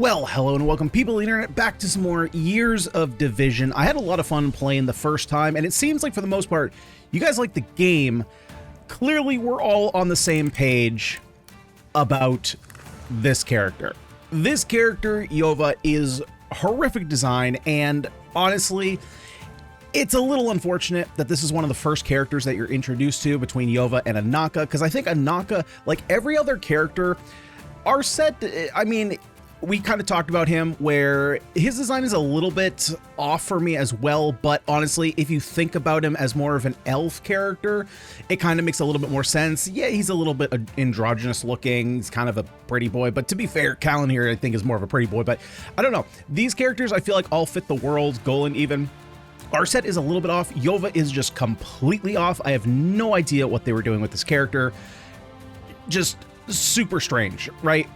Well, hello and welcome people on the internet back to some more Years of Division. I had a lot of fun playing the first time, and it seems like for the most part, you guys like the game. Clearly, we're all on the same page about this character. This character, Yova, is horrific design, and honestly, it's a little unfortunate that this is one of the first characters that you're introduced to between Yova and Anaka, because I think Anaka, like every other character, are set, I mean, we kind of talked about him where his design is a little bit off for me as well, but honestly, if you think about him as more of an elf character, it kind of makes a little bit more sense. Yeah, he's a little bit androgynous looking, he's kind of a pretty boy, but to be fair, Callan here I think is more of a pretty boy, but I don't know. These characters I feel like all fit the world, Golan even. Arset is a little bit off, Yova is just completely off. I have no idea what they were doing with this character. Just super strange, right?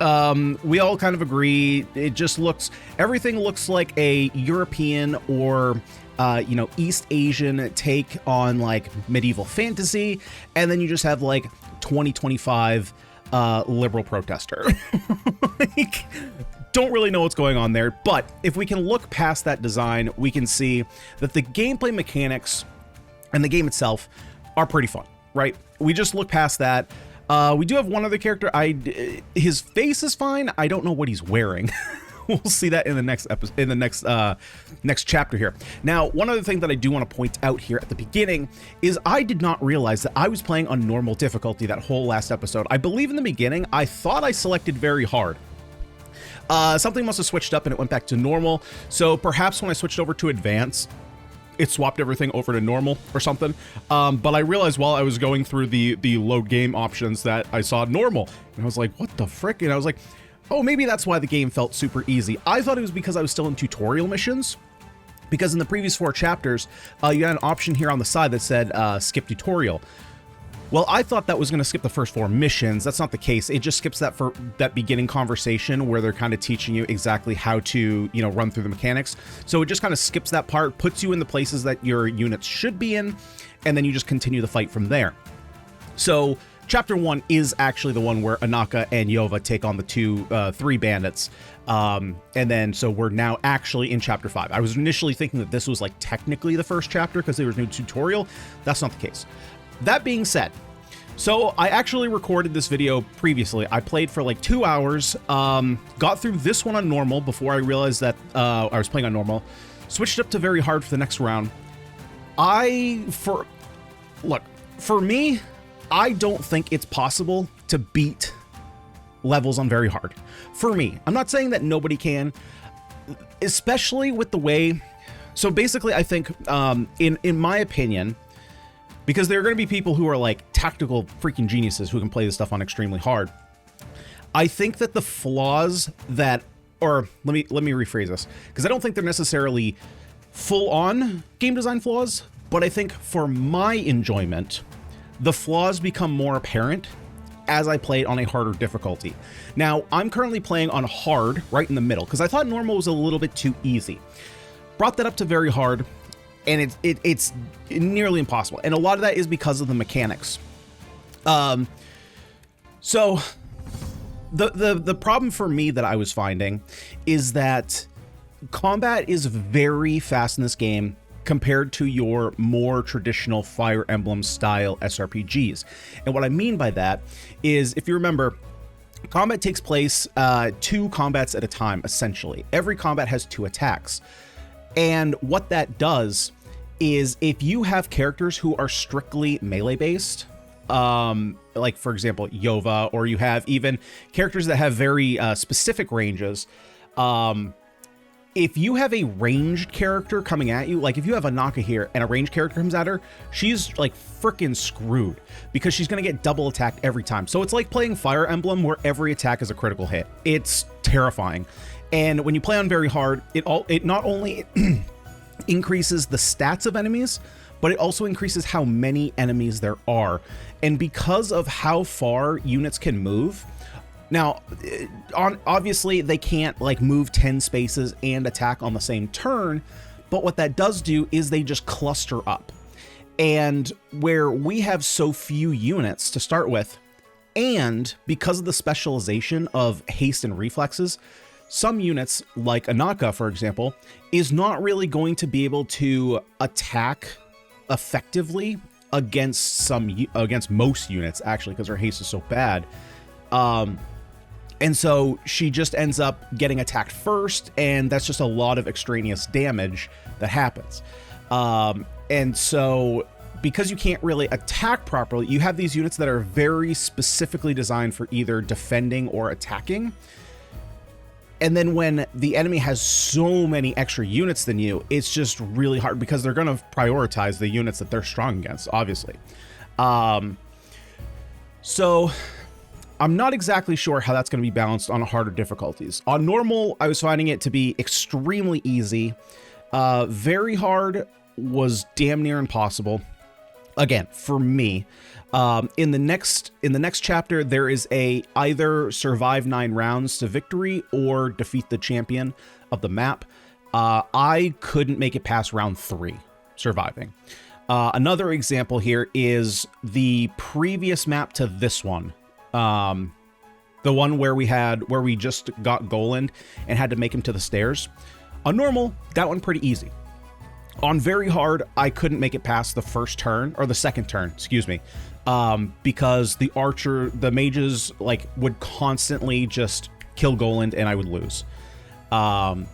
We all kind of agree. It just looks, everything looks like a European or you know, East Asian take on like medieval fantasy, and then you just have like 2025 liberal protester. Like, don't really know what's going on there, but if we can look past that design, we can see that the gameplay mechanics and the game itself are pretty fun, right? We just look past that. We do have one other character. His face is fine. I don't know what he's wearing. We'll see that in the next episode, in the next chapter here. Now, one other thing that I do want to point out here at the beginning is I did not realize that I was playing on normal difficulty that whole last episode. I believe in the beginning, I thought I selected very hard. Something must have switched up and it went back to normal. So perhaps when I switched over to advanced, it swapped everything over to normal or something. But I realized while I was going through the load game options that I saw normal, and I was like, what the frick? And I was like, oh, maybe that's why the game felt super easy. I thought it was because I was still in tutorial missions, because in the previous 4 chapters, you had an option here on the side that said skip tutorial. Well, I thought that was going to skip the first 4 missions. That's not the case. It just skips that for that beginning conversation where they're kind of teaching you exactly how to, you know, run through the mechanics. So it just kind of skips that part, puts you in the places that your units should be in, and then you just continue the fight from there. So chapter 1 is actually the one where Anaka and Yova take on the 3 bandits. And then, so we're now actually in chapter 5. I was initially thinking that this was like technically the first chapter because there was no tutorial. That's not the case. That being said, so I actually recorded this video previously. I played for like 2 hours, got through this one on normal before I realized that I was playing on normal, switched up to very hard for the next round. For me, I don't think it's possible to beat levels on very hard. For me, I'm not saying that nobody can, especially with the way, so basically I think, in my opinion, because there are going to be people who are like tactical freaking geniuses who can play this stuff on extremely hard. I think that the flaws that, or let me rephrase this, because I don't think they're necessarily full on game design flaws, but I think for my enjoyment, the flaws become more apparent as I play it on a harder difficulty. Now, I'm currently playing on hard right in the middle because I thought normal was a little bit too easy. Brought that up to very hard, and it's nearly impossible. And a lot of that is because of the mechanics. So the problem for me that I was finding is that combat is very fast in this game compared to your more traditional Fire Emblem style SRPGs. And what I mean by that is, if you remember, combat takes place 2 combats at a time, essentially. Every combat has 2 attacks. And what that does is if you have characters who are strictly melee based, like for example, Yova, or you have even characters that have very specific ranges, if you have a ranged character coming at you, like if you have Anaka here and a ranged character comes at her, she's like freaking screwed because she's going to get double attacked every time. So it's like playing Fire Emblem where every attack is a critical hit. It's terrifying. And when you play on very hard, it not only increases the stats of enemies, but it also increases how many enemies there are. And because of how far units can move, now, obviously they can't like move 10 spaces and attack on the same turn, but what that does do is they just cluster up. And where we have so few units to start with, and because of the specialization of haste and reflexes, some units, like Anaka, for example, is not really going to be able to attack effectively against most units, actually, because her haste is so bad. And so she just ends up getting attacked first, and that's just a lot of extraneous damage that happens. And so because you can't really attack properly, you have these units that are very specifically designed for either defending or attacking. And then when the enemy has so many extra units than you, it's just really hard because they're going to prioritize the units that they're strong against, obviously. So I'm not exactly sure how that's going to be balanced on harder difficulties. On normal, I was finding it to be extremely easy. Very hard was damn near impossible. Again, for me. In the next chapter, there is a either survive 9 rounds to victory or defeat the champion of the map. I couldn't make it past round 3 surviving. Another example here is the previous map to this one. The one where we just got Goland and had to make him to the stairs. On normal, that one pretty easy. On very hard, I couldn't make it past the first turn, or the second turn, excuse me, because the mages like would constantly just kill Goland and I would lose. And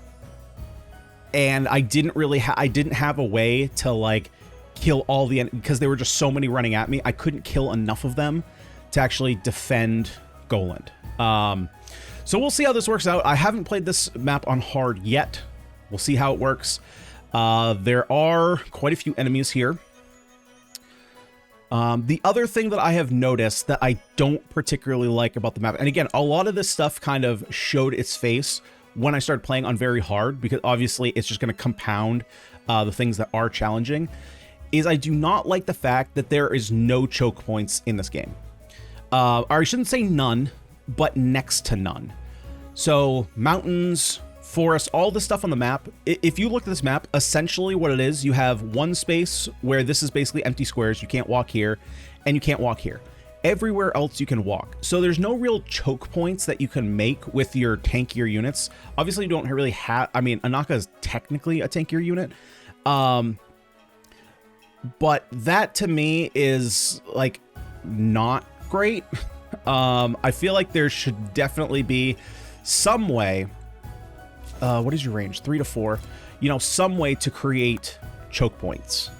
I didn't have a way to like kill all the because there were just so many running at me. I couldn't kill enough of them to actually defend Goland. So we'll see how this works out. I haven't played this map on hard yet. We'll see how it works. There are quite a few enemies here. The other thing that I have noticed that I don't particularly like about the map, and again, a lot of this stuff kind of showed its face when I started playing on very hard, because obviously it's just going to compound the things that are challenging, is I do not like the fact that there is no choke points in this game. Or I shouldn't say none, but next to none. So mountains, forests, all the stuff on the map. If you look at this map, essentially what it is, you have one space where this is basically empty squares. You can't walk here and you can't walk here. Everywhere else you can walk. So there's no real choke points that you can make with your tankier units. Obviously you don't really have, I mean, Anaka is technically a tankier unit. But that to me is like not great. I feel like there should definitely be some way. What is your range? 3 to 4. You know, some way to create choke points.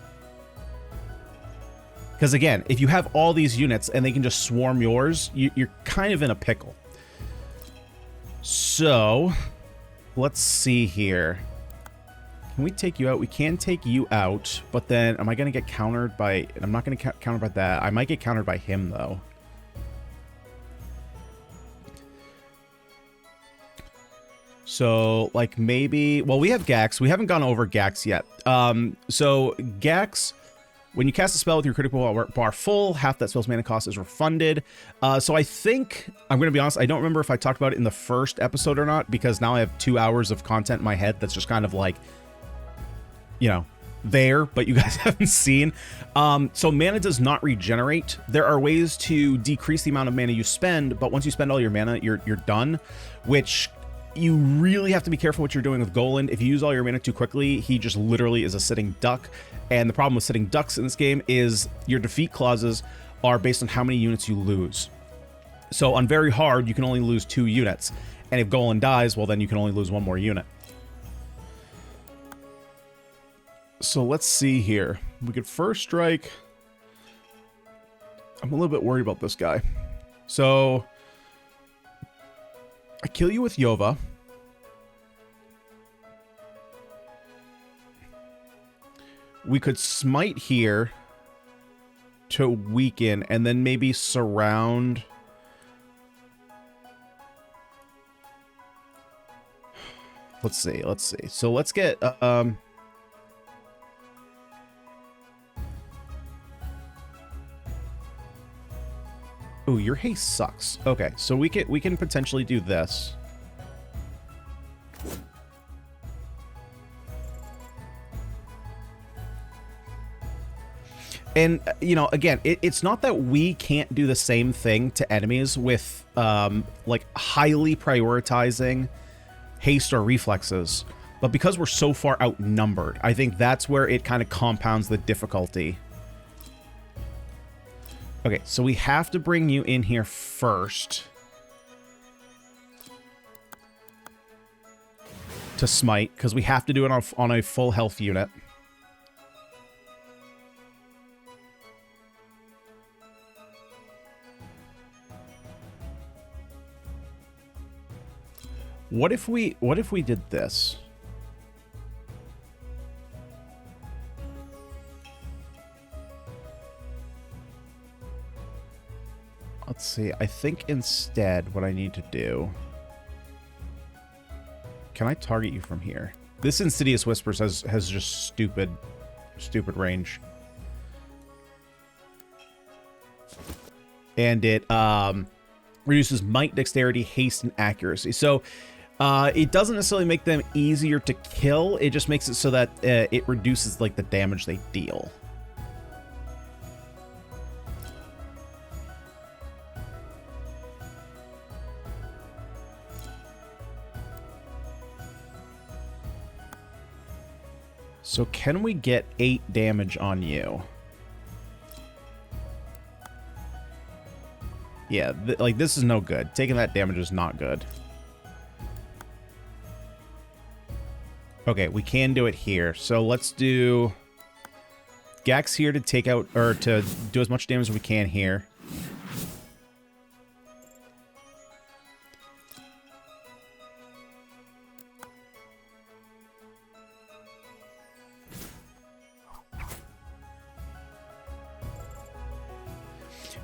Because again, if you have all these units and they can just swarm yours, you're kind of in a pickle. So, let's see here. Can we take you out? We can take you out, but then am I going to get countered by... I'm not going to get countered by that. I might get countered by him, though. So, like, maybe... Well, we have Gax. We haven't gone over Gax yet. So, Gax, when you cast a spell with your critical bar full, half that spell's mana cost is refunded. So, I think... I'm going to be honest, I don't remember if I talked about it in the first episode or not, because now I have 2 hours of content in my head that's just kind of like, you know, there, but you guys haven't seen. So, mana does not regenerate. There are ways to decrease the amount of mana you spend, but once you spend all your mana, you're done, which... You really have to be careful what you're doing with Goland. If you use all your mana too quickly, he just literally is a sitting duck. And the problem with sitting ducks in this game is your defeat clauses are based on how many units you lose. So on very hard, you can only lose 2 units. And if Goland dies, well, then you can only lose 1 more unit. So let's see here. We could first strike. I'm a little bit worried about this guy. So... I kill you with Yova. We could smite here to weaken and then maybe surround. Let's see. So let's get Ooh, your haste sucks. Okay, so we can potentially do this. And, you know, again, it's not that we can't do the same thing to enemies with, like, highly prioritizing haste or reflexes. But because we're so far outnumbered, I think that's where it kind of compounds the difficulty. Okay, so we have to bring you in here first to smite, because we have to do it on a full health unit. What if we did this? Let's see. I think instead what I need to do... Can I target you from here? This Insidious Whispers has just stupid range. And it reduces might, dexterity, haste, and accuracy. So it doesn't necessarily make them easier to kill. It just makes it so that it reduces like the damage they deal. So can we get 8 damage on you? Yeah, like this is no good. Taking that damage is not good. Okay, we can do it here. So let's do Gax here to take out, or to do as much damage as we can here.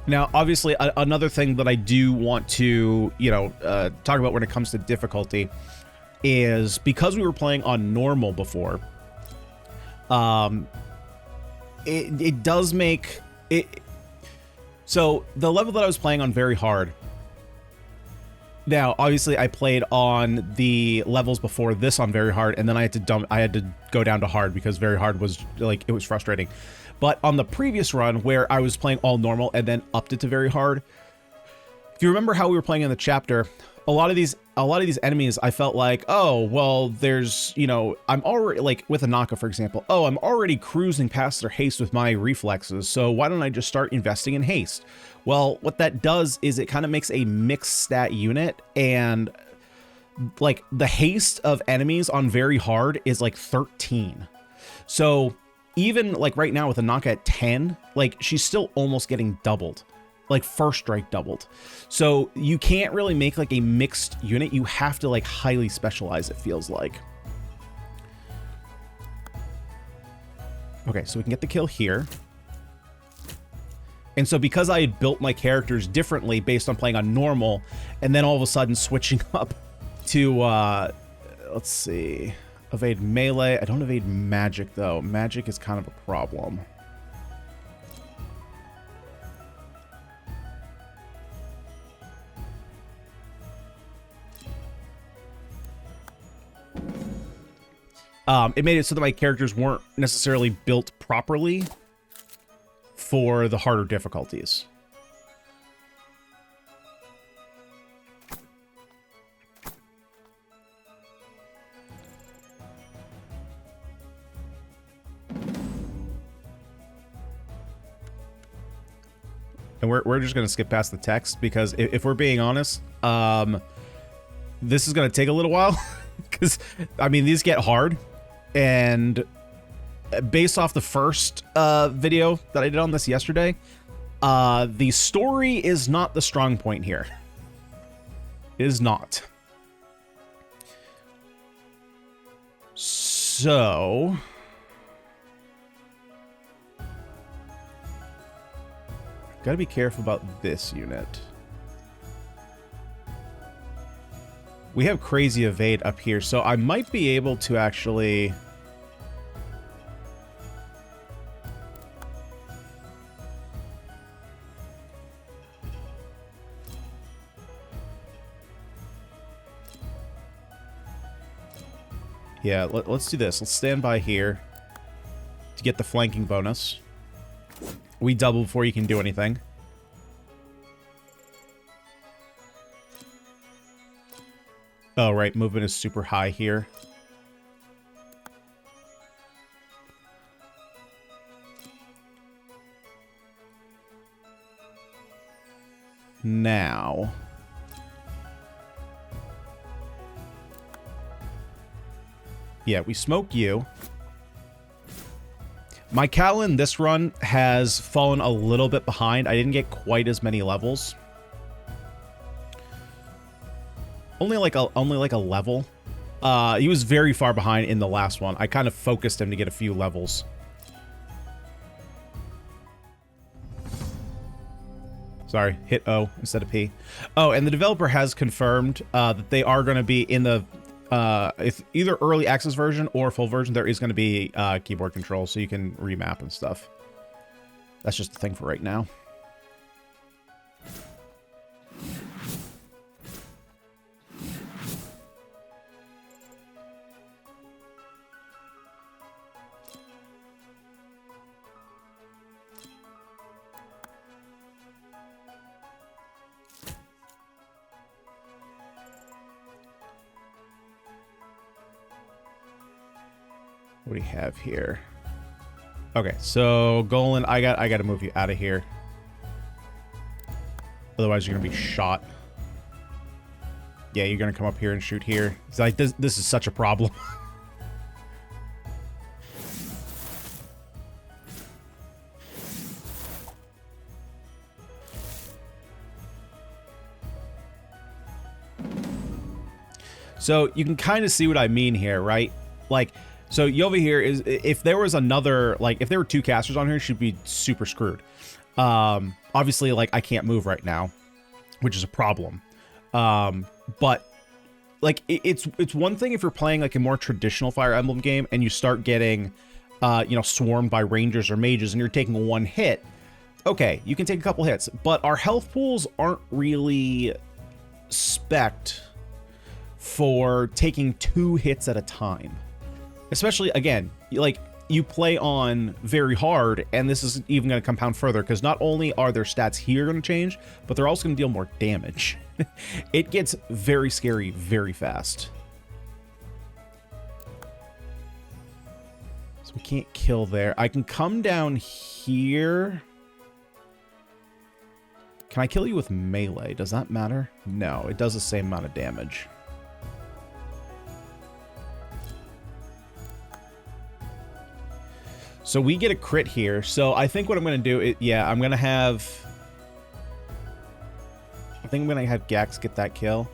Now, obviously, another thing that I do want to, talk about when it comes to difficulty is because we were playing on normal before, it does make it. So the level that I was playing on very hard. Now, obviously, I played on the levels before this on very hard, and then I had to go down to hard because very hard was like, it was frustrating. But on the previous run where I was playing all normal and then upped it to very hard, if you remember how we were playing in the chapter, a lot of these enemies, I felt like, oh, well, there's, I'm already, like with Anaka, for example, oh, I'm already cruising past their haste with my reflexes, so why don't I just start investing in haste? Well, what that does is it kind of makes a mixed stat unit, and like the haste of enemies on very hard is like 13. So even like right now with Anaka at 10, like she's still almost getting doubled, like first strike doubled. So you can't really make like a mixed unit. You have to like highly specialize, it feels like. Okay, so we can get the kill here. And so because I had built my characters differently based on playing on normal, and then all of a sudden switching up to, let's see, evade melee. I don't evade magic, though. Magic is kind of a problem. It made it so that my characters weren't necessarily built properly for the harder difficulties. And we're just going to skip past the text because if we're being honest, this is going to take a little while because, I mean, these get hard. And based off the first video that I did on this yesterday, the story is not the strong point here. It is not. So gotta be careful about this unit. We have crazy evade up here, so I might be able to actually... Yeah, let's do this. Let's stand by here to get the flanking bonus. We double before you can do anything. Oh, right. Movement is super high here. Now... yeah, we smoke you. My Callan this run has fallen a little bit behind. I didn't get quite as many levels. Only like a level. He was very far behind in the last one. I kind of focused him to get a few levels. Sorry, hit O instead of P. Oh, and the developer has confirmed that they are going to be in the if either early access version or full version, there is going to be keyboard control, so you can remap and stuff. That's just the thing for right now. What do we have here? Okay, so Golan, I got to move you out of here. Otherwise, you're gonna be shot. Yeah, you're gonna come up here and shoot here. It's like this is such a problem. So you can kind of see what I mean here, right? Like, so Yova here is, if there was another, like, if there were two casters on here, she'd be super screwed. Obviously, like, I can't move right now, which is a problem. But, like, it's one thing if you're playing, like, a more traditional Fire Emblem game and you start getting, you know, swarmed by rangers or mages and you're taking one hit. Okay, you can take a couple hits, but our health pools aren't really spec'd for taking 2 hits at a time. Especially, again, like, you play on very hard, and this is even going to compound further, because not only are their stats here going to change, but they're also going to deal more damage. It gets very scary very fast. So we can't kill there. I can come down here. Can I kill you with melee? Does that matter? No, it does the same amount of damage. So we get a crit here. So I think what I'm going to do is, yeah, I'm going to have... I think I'm going to have Gax get that kill.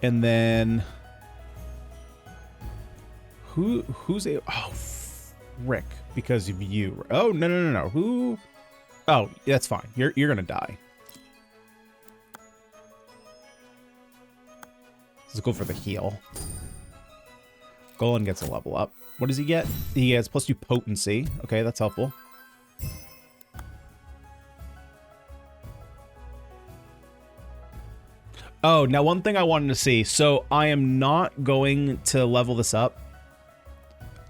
And then... Who's a... Oh, frick. Because of you. Oh, no. Who... Oh, that's fine. You're going to die. Let's go for the heal. Golan gets a level up. What does he get? He has +2 potency. Okay, that's helpful. Oh, now one thing I wanted to see. So I am not going to level this up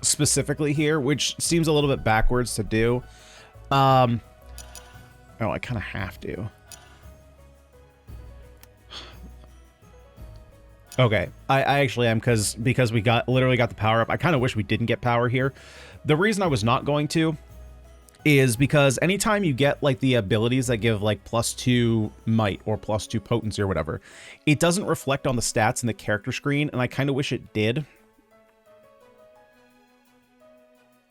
specifically here, which seems a little bit backwards to do. Oh, I kind of have to. Okay, I actually am, because we literally got the power up. I kind of wish we didn't get power here. The reason I was not going to is because anytime you get, like, the abilities that give, like, +2 might or +2 potency or whatever, it doesn't reflect on the stats in the character screen, and I kind of wish it did.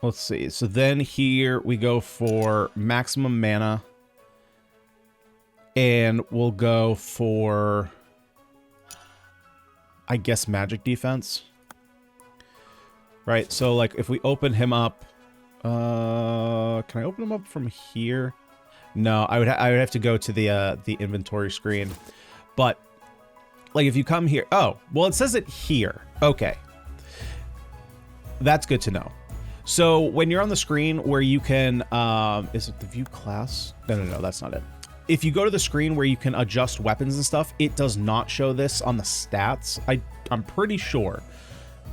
Let's see. So then here we go for maximum mana, and we'll go for... I guess magic defense. Right, so like if we open him up, can I open him up from here? No, I would have to go to the inventory screen. But like if you come here, oh, well it says it here. Okay. That's good to know. So when you're on the screen where you can is it the view class? No, that's not it. If you go to the screen where you can adjust weapons and stuff, it does not show this on the stats. I'm pretty sure,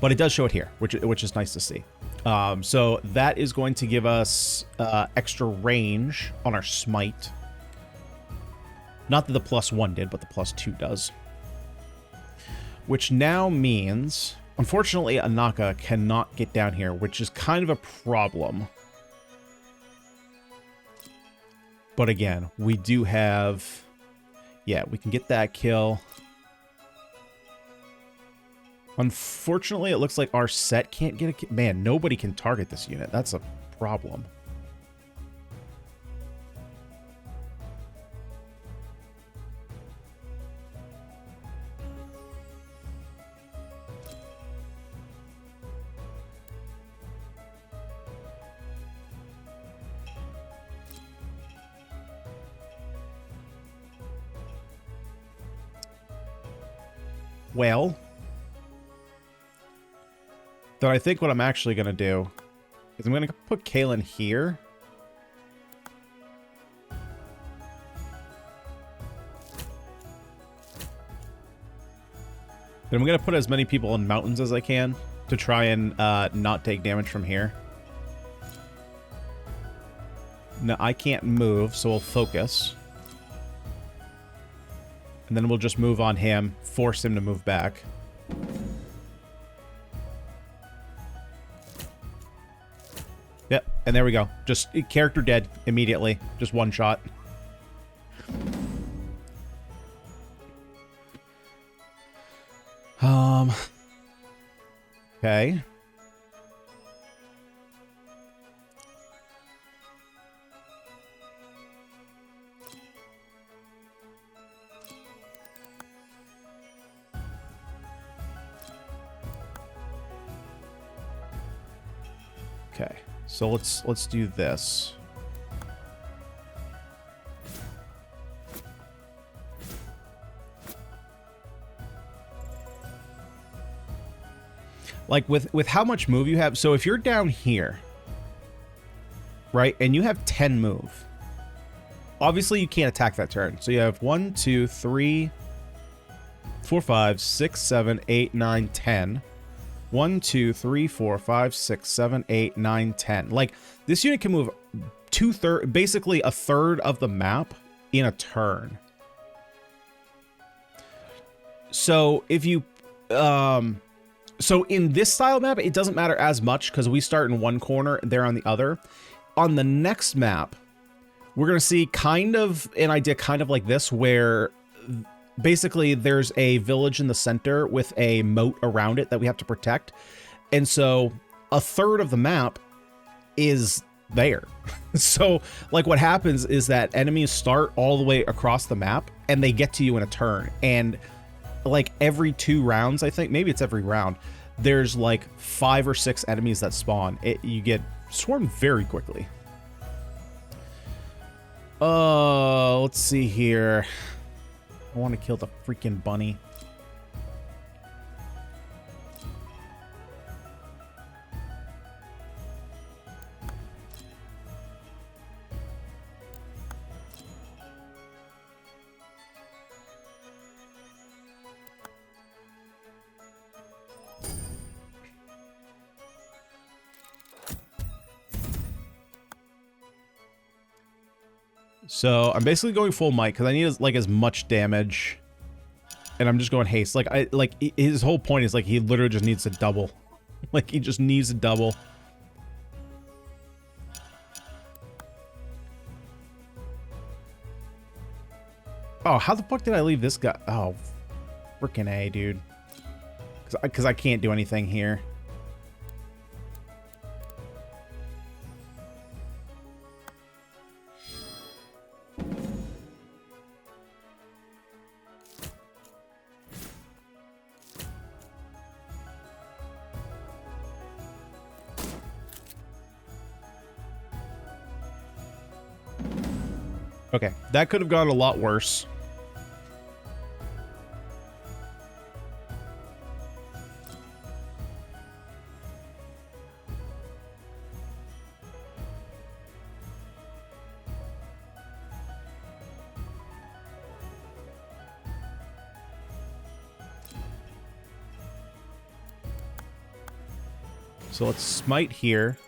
but it does show it here, which is nice to see. So that is going to give us extra range on our smite. Not that the +1 did, but the +2 does. Which now means, unfortunately, Anaka cannot get down here, which is kind of a problem. But again, we do have... Yeah, we can get that kill. Unfortunately, it looks like our set can't get a kill. Man, nobody can target this unit. That's a problem. Well, then I think what I'm actually going to do is I'm going to put Kalen here. Then I'm going to put as many people in mountains as I can to try and not take damage from here. No, I can't move, so we'll focus. And then we'll just move on him, force him to move back. Yep, and there we go. Just character dead immediately. Just one shot. Okay. Okay, so let's do this. Like with how much move you have, so if you're down here, right, and you have 10 move, obviously you can't attack that turn. So you have 1, 2, 3, 4, 5, 6, 7, 8, 9, 10. 1, 2, 3, 4, 5, 6, 7, 8, 9, 10. Like, this unit can move basically a third of the map in a turn. So if you, so in this style map, it doesn't matter as much because we start in one corner, they're on the other. On the next map, we're going to see kind of an idea kind of like this, where basically there's a village in the center with a moat around it that we have to protect. And so a third of the map is there. So like what happens is that enemies start all the way across the map and they get to you in a turn. And like every 2 rounds, I think, maybe it's every round, there's like 5 or 6 enemies that spawn. You get swarmed very quickly. Let's see here. I want to kill the freaking bunny. So I'm basically going full might because I need like as much damage, and I'm just going haste. Like his whole point is like he literally just needs to double. Like he just needs to double. Oh, how the fuck did I leave this guy? Oh, freaking A, dude. Because I can't do anything here. Okay, that could have gone a lot worse. So let's smite here.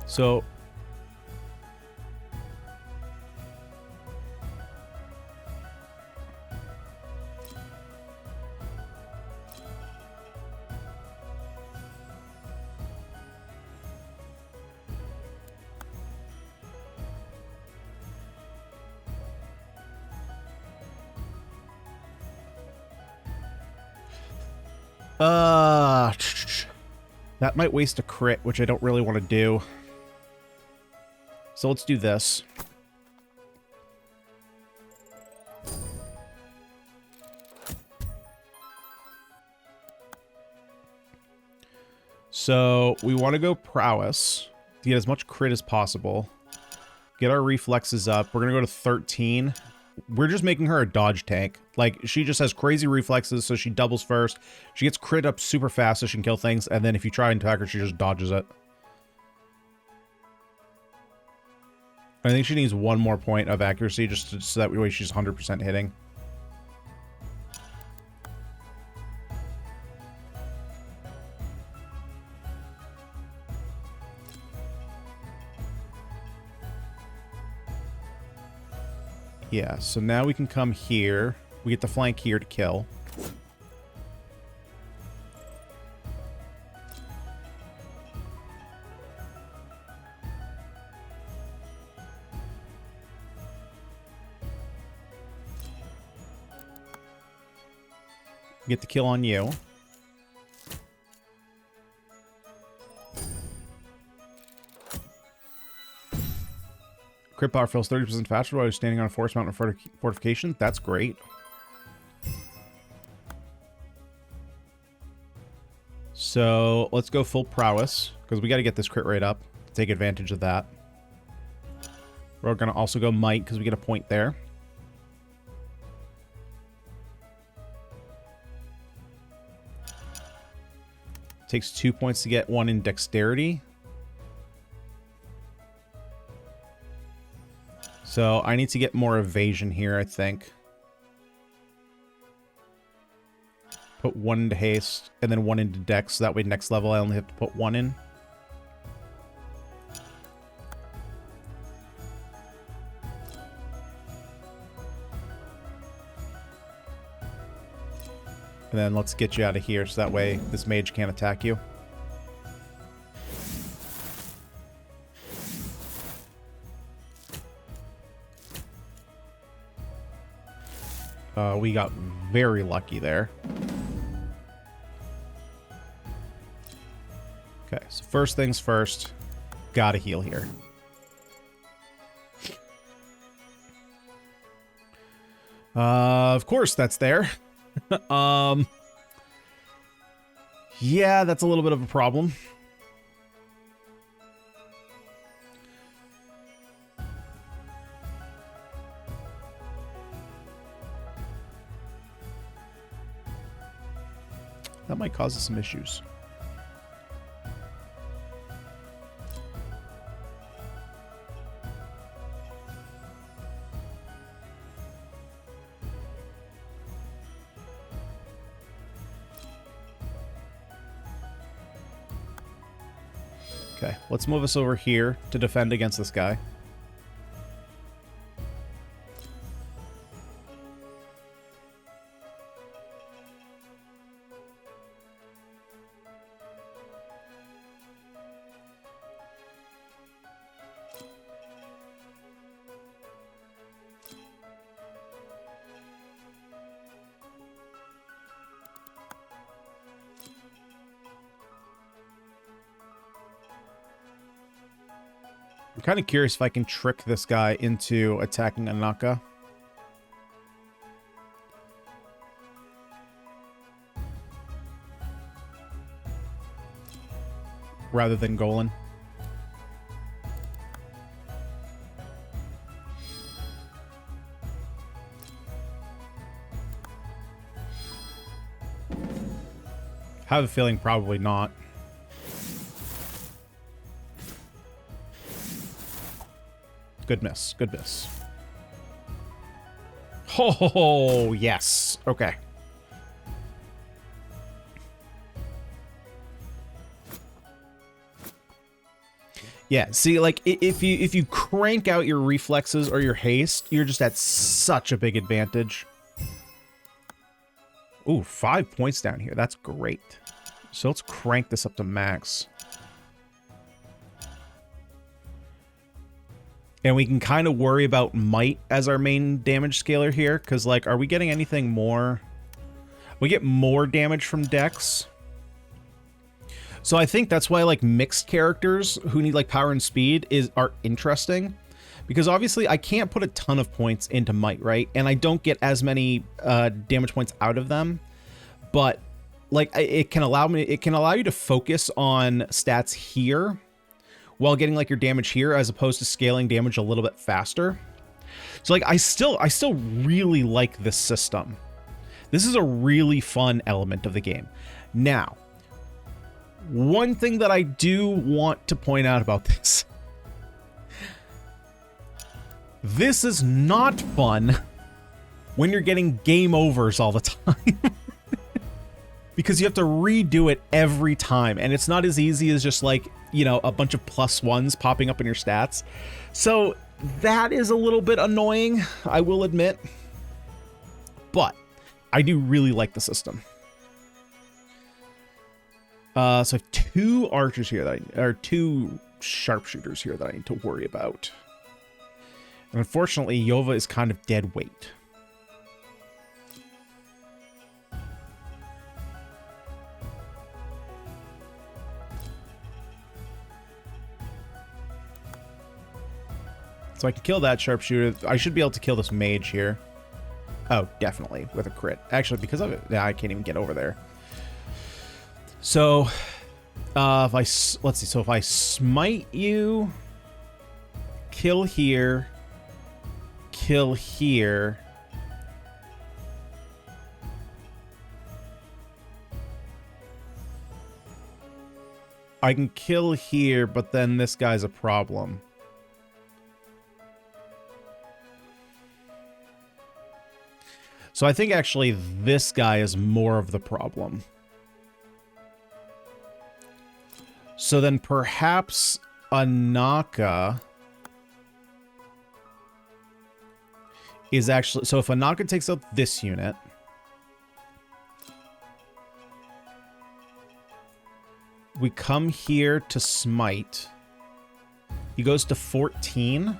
So that might waste a crit, which I don't really want to do. So let's do this. So we want to go prowess to get as much crit as possible. Get our reflexes up. We're going to go to 13. We're just making her a dodge tank. Like, she just has crazy reflexes, so she doubles first. She gets crit up super fast so she can kill things, and then if you try and attack her, she just dodges it. I think she needs one more point of accuracy just so that way she's 100% hitting. Yeah, so now we can come here. We get the flank here to kill. Get the kill on you. Crit power fills 30% faster while you're standing on a forest mountain or fortification. That's great. So let's go full prowess, because we got to get this crit rate up. Take advantage of that. We're going to also go might, because we get a point there. Takes 2 points to get 1 in dexterity. So I need to get more evasion here, I think. Put 1 into haste, and then 1 into dex, so that way next level I only have to put 1 in. And then let's get you out of here, so that way this mage can't attack you. We got very lucky there. Okay, so first things first, gotta heal here. Of course that's there. Yeah, that's a little bit of a problem. That might cause us some issues. Okay, let's move us over here to defend against this guy. I'm kind of curious if I can trick this guy into attacking Anaka. Rather than Golan. have a feeling probably not. Good miss. Good miss. Oh, yes. Okay. Yeah, see, like, if you crank out your reflexes or your haste, you're just at such a big advantage. Ooh, 5 points down here. That's great. So let's crank this up to max. And we can kind of worry about might as our main damage scaler here, because, like, are we getting anything more? We get more damage from Dex. So I think that's why, like, mixed characters who need, like, power and speed are interesting. Because obviously I can't put a ton of points into might, right? And I don't get as many damage points out of them. But, like, it can allow you to focus on stats here while getting, like, your damage here, as opposed to scaling damage a little bit faster. So, like, I still really like this system. This is a really fun element of the game. Now, one thing that I do want to point out about this. This is not fun when you're getting game overs all the time. Because you have to redo it every time. And it's not as easy as just, like, you know, a bunch of +1s popping up in your stats. So that is a little bit annoying, I will admit. But I do really like the system. So I have 2 archers here or 2 sharpshooters here that I need to worry about. And unfortunately, Yova is kind of dead weight. So I can kill that sharpshooter. I should be able to kill this mage here. Oh, definitely, with a crit. Actually, because of it, yeah, I can't even get over there. So, let's see. So if I smite you, kill here, kill here. I can kill here, but then this guy's a problem. So I think actually this guy is more of the problem. So then perhaps Anaka is actually... So if Anaka takes out this unit... We come here to smite. He goes to 14.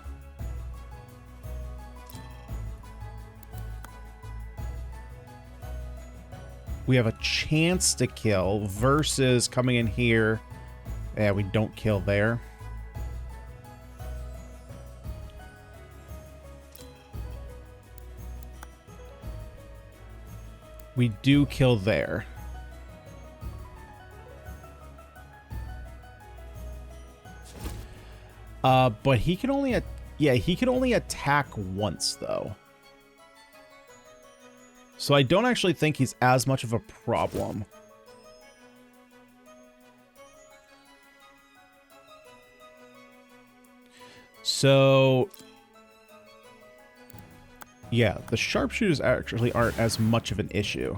We have a chance to kill versus coming in here. Yeah, we don't kill there. We do kill there. But he can only... Yeah, he can only attack once, though. So I don't actually think he's as much of a problem. So... Yeah, the sharpshooters actually aren't as much of an issue.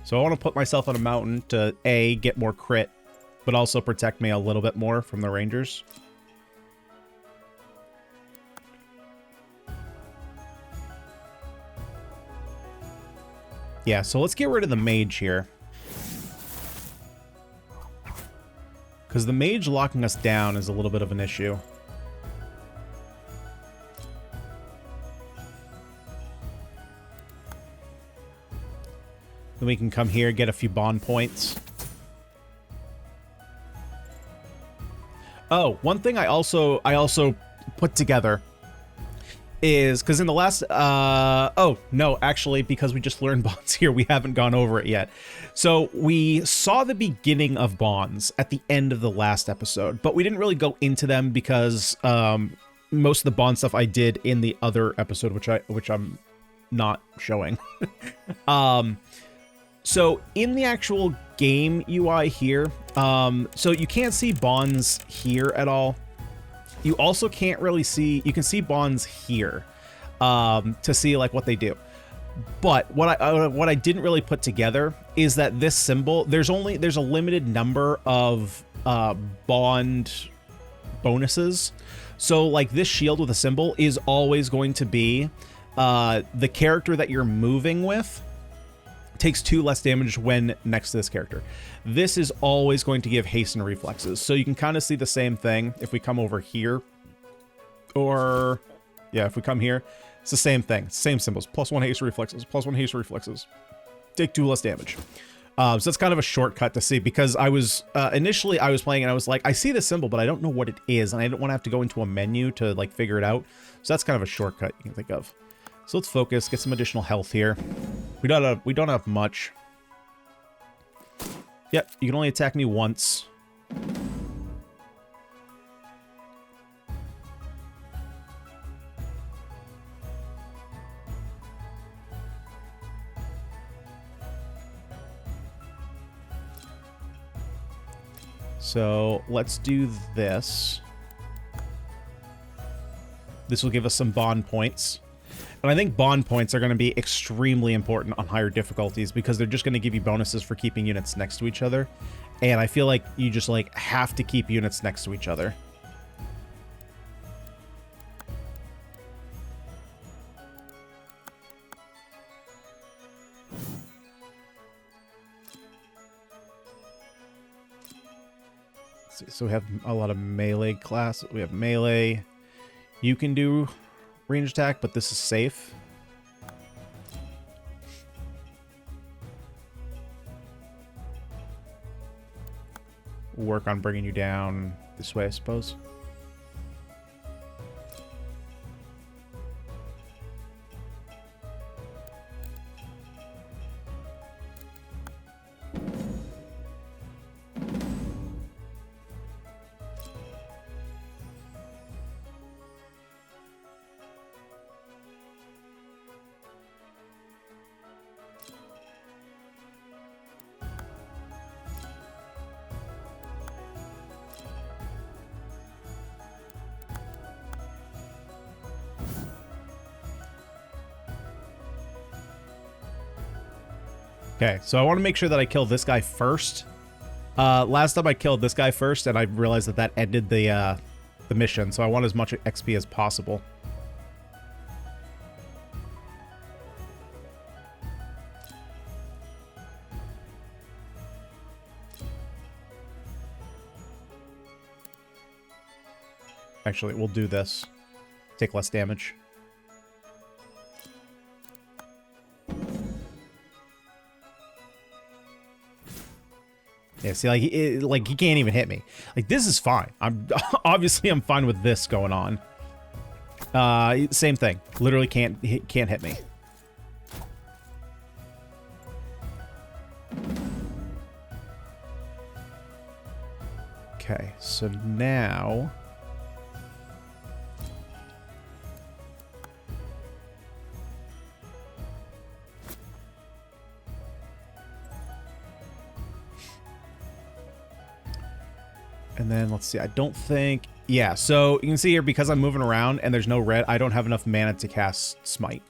So I want to put myself on a mountain to, A, get more crit, but also protect me a little bit more from the rangers. Yeah, so let's get rid of the mage here. Because the mage locking us down is a little bit of an issue. Then we can come here, get a few bond points. Oh, one thing I also put together is because in the last oh no, actually, because we just learned bonds here, we haven't gone over it yet. So we saw the beginning of bonds at the end of the last episode, but we didn't really go into them because most of the bond stuff I did in the other episode, which I'm not showing. So in the actual game UI here, so you can't see bonds here at all. You also can't really see, you can see bonds here to see like what they do. But what I didn't really put together is that this symbol, there's a limited number of bond bonuses. So like this shield with a symbol is always going to be the character that you're moving with takes 2 less damage when next to this character. This is always going to give haste and reflexes. So you can kind of see the same thing if we come over here. Or, yeah, if we come here, it's the same thing. Same symbols. +1 haste reflexes, +1 haste reflexes. Take 2 less damage. So that's kind of a shortcut to see, because I was, initially I was playing and I was like, I see the symbol, but I don't know what it is. And I don't want to have to go into a menu to like figure it out. So that's kind of a shortcut you can think of. So let's focus, get some additional health here. We don't have much. Yep, you can only attack me once. So let's do this. This will give us some bond points. And I think bond points are going to be extremely important on higher difficulties because they're just going to give you bonuses for keeping units next to each other. And I feel like you just like have to keep units next to each other. So we have a lot of melee class. We have melee. You can do range attack, but this is safe. Work on bringing you down this way, I suppose. Okay, so I want to make sure that I kill this guy first. Last time I killed this guy first, and I realized that that ended the mission, so I want as much XP as possible. Actually, we'll do this. Take less damage. Yeah, see, like he can't even hit me. Like, this is fine. I'm fine with this going on. Same thing. Literally can't hit me. Okay, so now and then let's see, I don't think, yeah, so you can see here, because I'm moving around and there's no red, I don't have enough mana to cast Smite.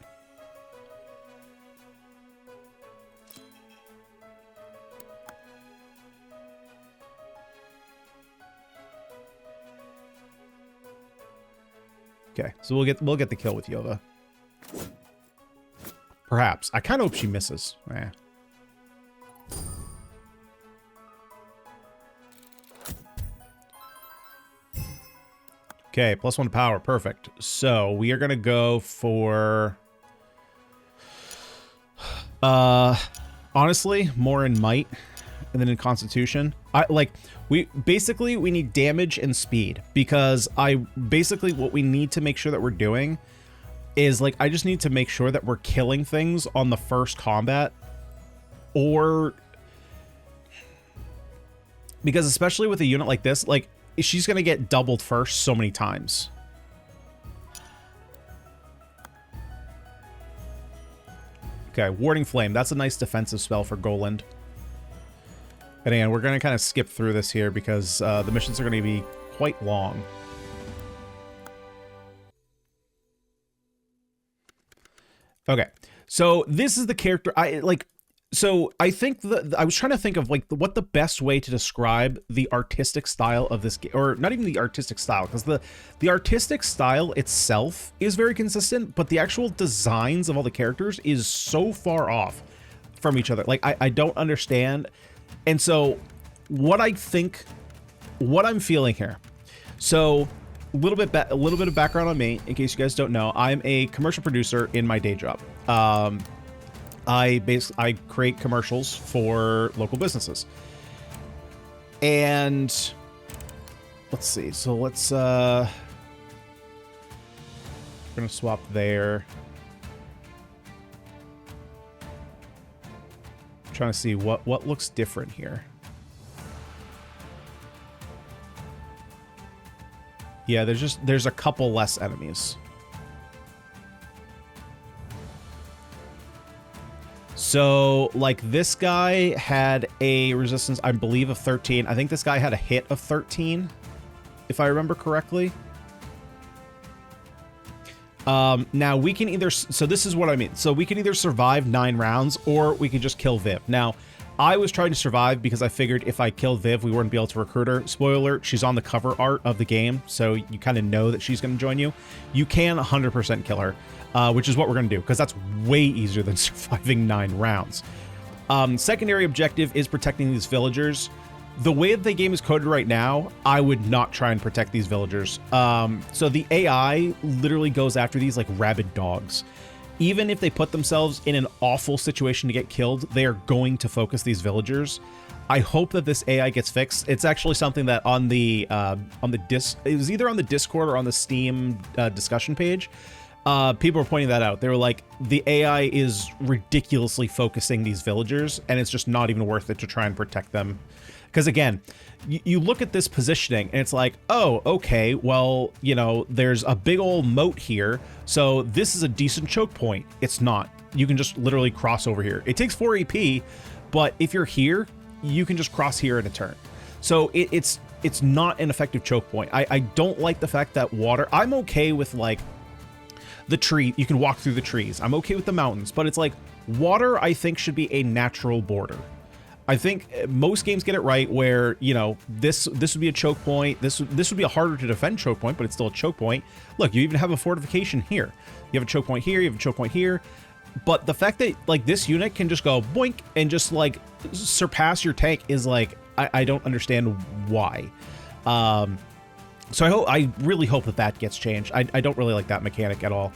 Okay, so we'll get the kill with Yova. Perhaps. I kind of hope she misses. Eh. Okay, +1 power, perfect. So we are gonna go for honestly more in might and then in constitution. We need damage and speed, because what we need to make sure that we're doing is like, I just need to make sure that we're killing things on the first combat, or because especially with a unit like this, like she's going to get doubled first so many times. Okay, Warding Flame. That's a nice defensive spell for Goland. And again, we're going to kind of skip through this here because the missions are going to be quite long. Okay, so this is the character I like. So I think I was trying to think of like what the best way to describe the artistic style of this game, or not even the artistic style, because the artistic style itself is very consistent, but the actual designs of all the characters is so far off from each other. Like I don't understand. And so what I think, what I'm feeling here. So a little bit of background on me, in case you guys don't know. I'm a commercial producer in my day job. I create commercials for local businesses. And let's see. So let's we're gonna swap there. I'm trying to see what looks different here. Yeah, there's a couple less enemies. So, like, this guy had a resistance, I believe, of 13. I think this guy had a hit of 13, if I remember correctly. Now, we can either... So, this is what I mean. So, we can either survive 9 rounds, or we can just kill Viv. Now, I was trying to survive because I figured if I killed Viv, we wouldn't be able to recruit her. Spoiler alert, she's on the cover art of the game, so you kind of know that she's going to join you. You can 100% kill her. Which is what we're going to do, because that's way easier than surviving 9 rounds. Secondary objective is protecting these villagers. The way that the game is coded right now, I would not try and protect these villagers. So the AI literally goes after these like rabid dogs. Even if they put themselves in an awful situation to get killed, they are going to focus these villagers. I hope that this AI gets fixed. It's actually something that on the it was either on the Discord or on the Steam discussion page. People were pointing that out. They were like, the AI is ridiculously focusing these villagers, and it's just not even worth it to try and protect them. Because again, you look at this positioning, and it's like, oh, okay, well, you know, there's a big old moat here, so this is a decent choke point. It's not. You can just literally cross over here. It takes 4 AP, but if you're here, you can just cross here in a turn. So it's not an effective choke point. I don't like the fact that water... I'm okay with, like, the tree, you can walk through the trees. I'm okay with the mountains, but it's like water, I think, should be a natural border. I think most games get it right where, you know, this would be a choke point. This would be a harder to defend choke point, but it's still a choke point. Look, you even have a fortification here. You have a choke point here, you have a choke point here. But the fact that like this unit can just go boink and just like surpass your tank is like, I don't understand why. So I really hope that gets changed. I don't really like that mechanic at all.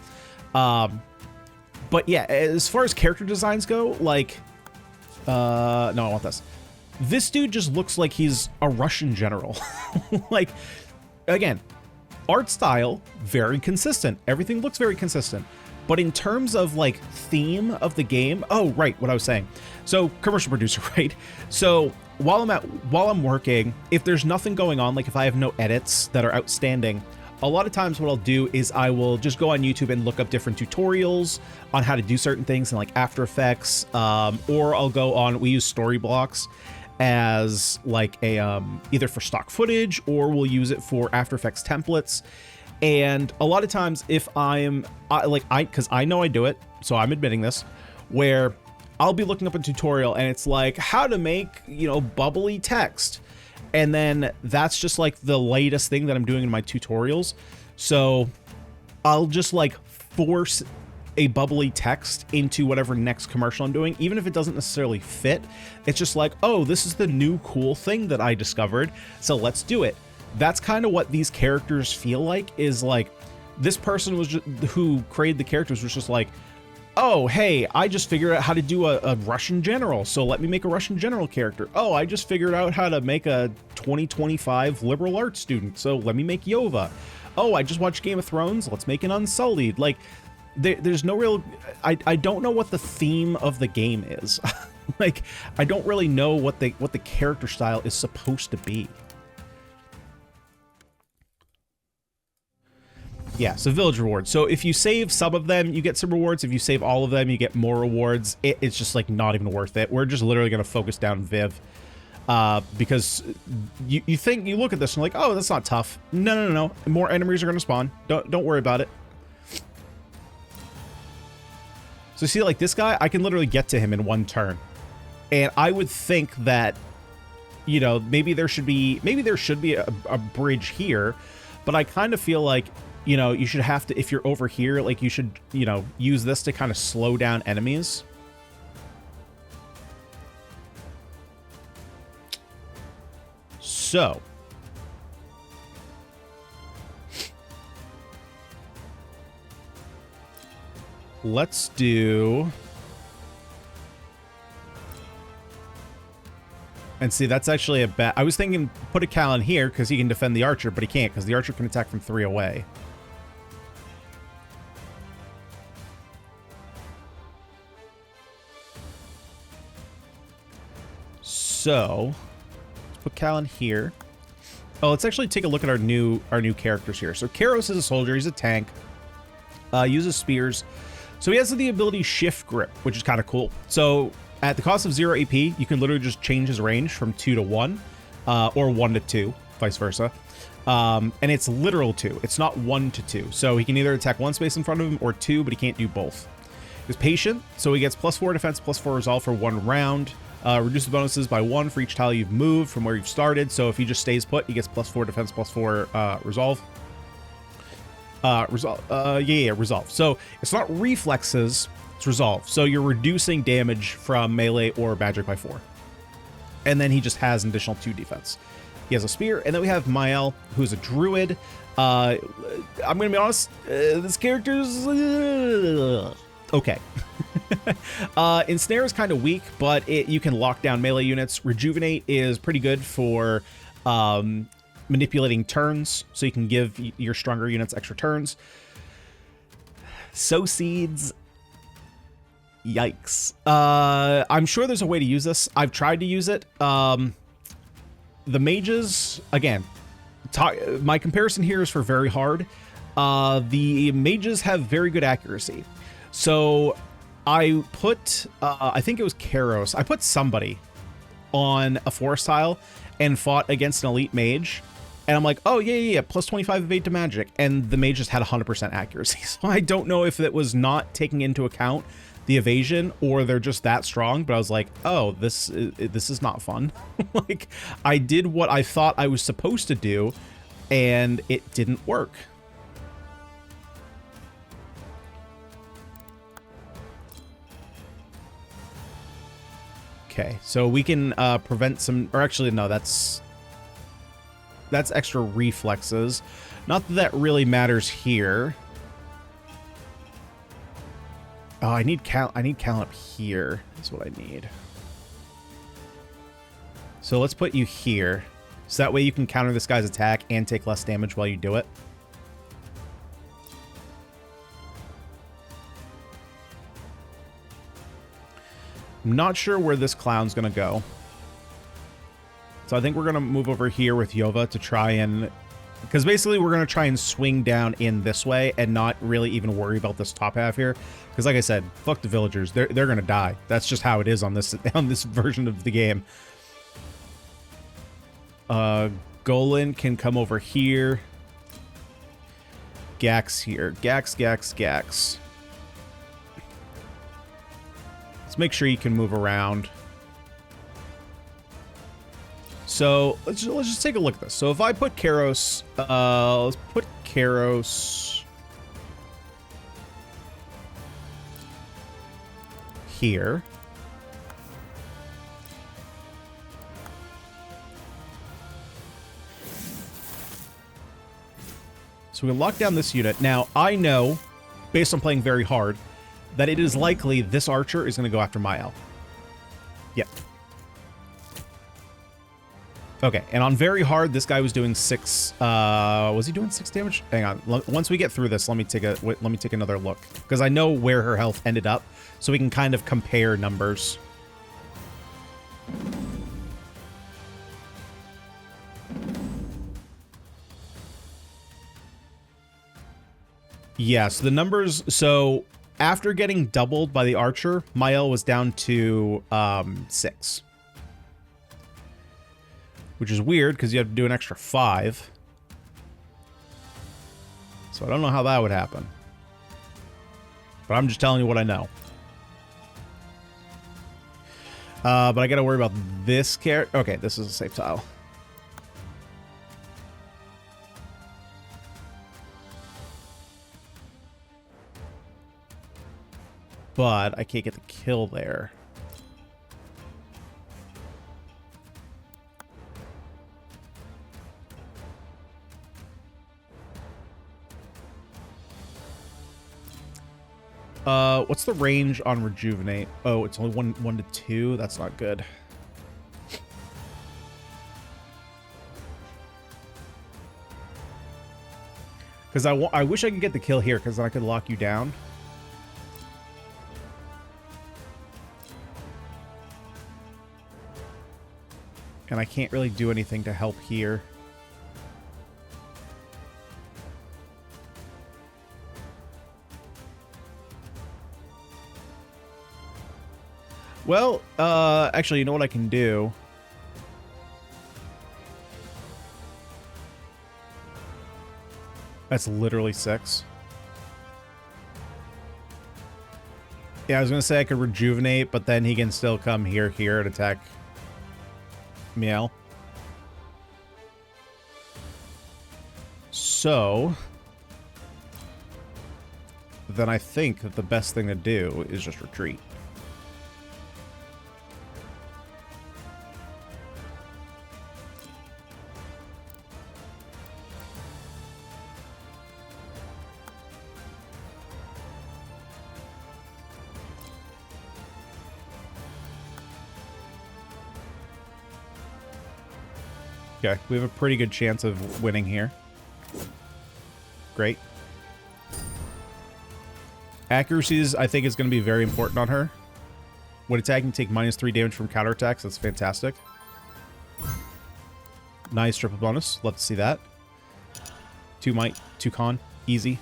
But yeah, as far as character designs go, like, no, I want this. This dude just looks like he's a Russian general. Like, again, art style, very consistent. Everything looks very consistent. But in terms of like theme of the game, oh, right, what I was saying. So commercial producer, right? So while I'm working, if there's nothing going on, like if I have no edits that are outstanding, a lot of times what I'll do is I will just go on YouTube and look up different tutorials on how to do certain things in like After Effects, or I'll go on, we use story blocks as like a, either for stock footage, or we'll use it for After Effects templates. And a lot of times if because I know I do it, so I'm admitting this, where I'll be looking up a tutorial and it's like how to make, you know, bubbly text. And then that's just like the latest thing that I'm doing in my tutorials. So I'll just like force a bubbly text into whatever next commercial I'm doing, even if it doesn't necessarily fit. It's just like, oh, this is the new cool thing that I discovered, so let's do it. That's kind of what these characters feel like, is like this person was just, who created the characters was just like, oh, hey, I just figured out how to do a Russian general, so let me make a Russian general character. Oh, I just figured out how to make a 2025 liberal arts student, so let me make Yova. Oh, I just watched Game of Thrones, let's make an Unsullied. Like, there's no real... I don't know what the theme of the game is. Like, I don't really know what the character style is supposed to be. Yeah, so village rewards. So if you save some of them, you get some rewards. If you save all of them, you get more rewards. It's just, like, not even worth it. We're just literally going to focus down Viv. Because you look at this and you're like, oh, that's not tough. No. More enemies are going to spawn. Don't worry about it. So see, like, this guy, I can literally get to him in one turn. And I would think that, you know, maybe there should be a bridge here. But I kind of feel like, you know, you should have to, if you're over here, like, you should, you know, use this to kind of slow down enemies. So. Let's do... And see, that's actually a bad... I was thinking put a Cal in here because he can defend the archer, but he can't because the archer can attack from 3 away. So, let's put Cal in here. Oh, let's actually take a look at our new characters here. So Kairos is a soldier. He's a tank. Uses spears. So he has the ability Shift Grip, which is kind of cool. So at the cost of 0 AP, you can literally just change his range from 2 to 1, or 1 to 2, vice versa. And it's literal 2. It's not 1 to 2. So he can either attack one space in front of him or 2, but he can't do both. He's patient, so he gets +4 defense, +4 resolve for 1 round. Reduces bonuses by 1 for each tile you've moved from where you've started. So if he just stays put, he gets +4 defense, +4 resolve. Resolve. So it's not reflexes, it's resolve. So you're reducing damage from melee or magic by 4. And then he just has an additional 2 defense. He has a spear. And then we have Mael, who's a druid. I'm gonna be honest, this character's okay. Ensnare is kind of weak, but you can lock down melee units. Rejuvenate is pretty good for manipulating turns, so you can give your stronger units extra turns. Sow seeds, yikes. I'm sure there's a way to use this. I've tried to use it. The mages, again, my comparison here is for very hard. The mages have very good accuracy. So I put, I think it was Kairos. I put somebody on a forest tile and fought against an elite mage. And I'm like, oh, yeah, plus 25 evade to magic. And the mage just had 100% accuracy. So I don't know if it was not taking into account the evasion or they're just that strong. But I was like, oh, this is not fun. Like, I did what I thought I was supposed to do, and it didn't work. Okay, so we can prevent some, or actually, no, that's extra reflexes. Not that that really matters here. Oh, I need Cal up here. That's what I need. So let's put you here. So that way you can counter this guy's attack and take less damage while you do it. I'm not sure where this clown's gonna go. So I think we're going to move over here with Yova to try and... Because basically we're going to try and swing down in this way and not really even worry about this top half here. Because like I said, fuck the villagers. They're going to die. That's just how it is on this version of the game. Golan can come over here. Gax here. Gax. Let's make sure you can move around. So let's just take a look at this. So if I put Kairos, let's put Kairos here. So we can lock down this unit. Now I know, based on playing very hard, that it is likely this archer is going to go after Mael. Yep. Okay, and on very hard, this guy was doing 6. Was he doing 6 damage? Hang on. Once we get through this, let me take another look because I know where her health ended up, so we can kind of compare numbers. Yeah, so the numbers. So after getting doubled by the archer, Mael was down to 6. Which is weird, because you have to do an extra 5. So I don't know how that would happen. But I'm just telling you what I know. But I gotta worry about this character. Okay, this is a safe tile. But I can't get the kill there. What's the range on rejuvenate? Oh, it's only 1 to 2. That's not good. Because I wish I could get the kill here, because then I could lock you down. And I can't really do anything to help here. Well, actually, you know what I can do? That's literally 6. Yeah, I was going to say I could rejuvenate, but then he can still come here and attack Miel. So, then I think that the best thing to do is just retreat. Okay, we have a pretty good chance of winning here. Great. Accuracies, I think, is going to be very important on her. When attacking, take -3 damage from counterattacks. That's fantastic. Nice triple bonus. Love to see that. 2 might, 2 con. Easy.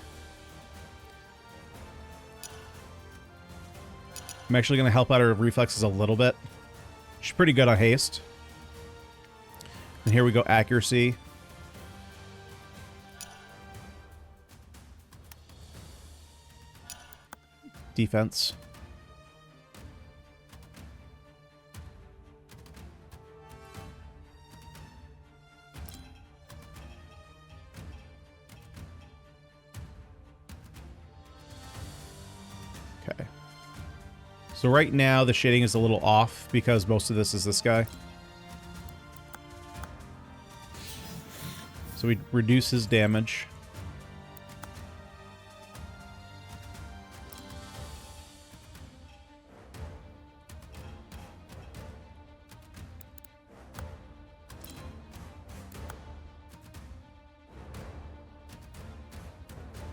I'm actually going to help out her reflexes a little bit. She's pretty good on haste. And here we go, accuracy. Defense. Okay. So right now the shading is a little off because most of this is this guy. So we reduce his damage.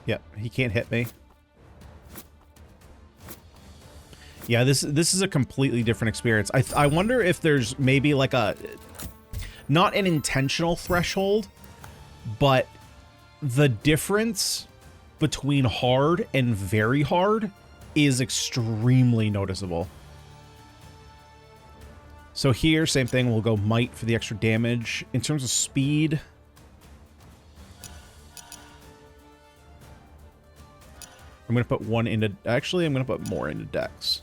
Yep, he can't hit me. Yeah, this is a completely different experience. I wonder if there's maybe like a not an intentional threshold, but the difference between hard and very hard is extremely noticeable. So here, same thing, we'll go might for the extra damage. In terms of speed, I'm going to put 1 into... Actually, I'm going to put more into Dex.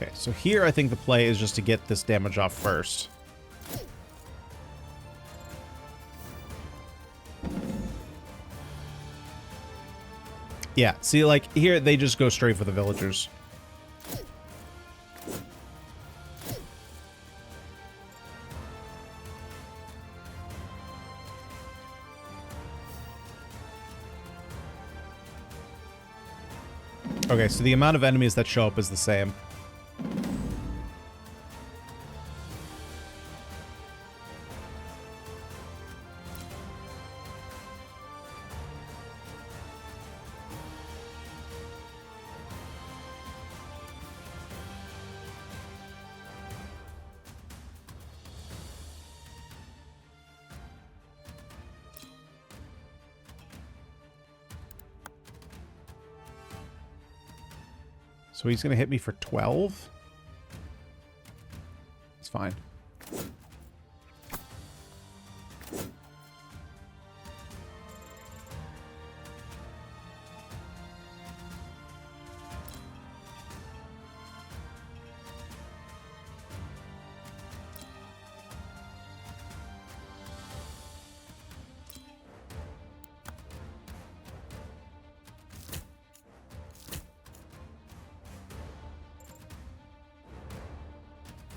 Okay, so here I think the play is just to get this damage off first. Yeah, see, like, here they just go straight for the villagers. Okay, so the amount of enemies that show up is the same. So he's going to hit me for 12? It's fine.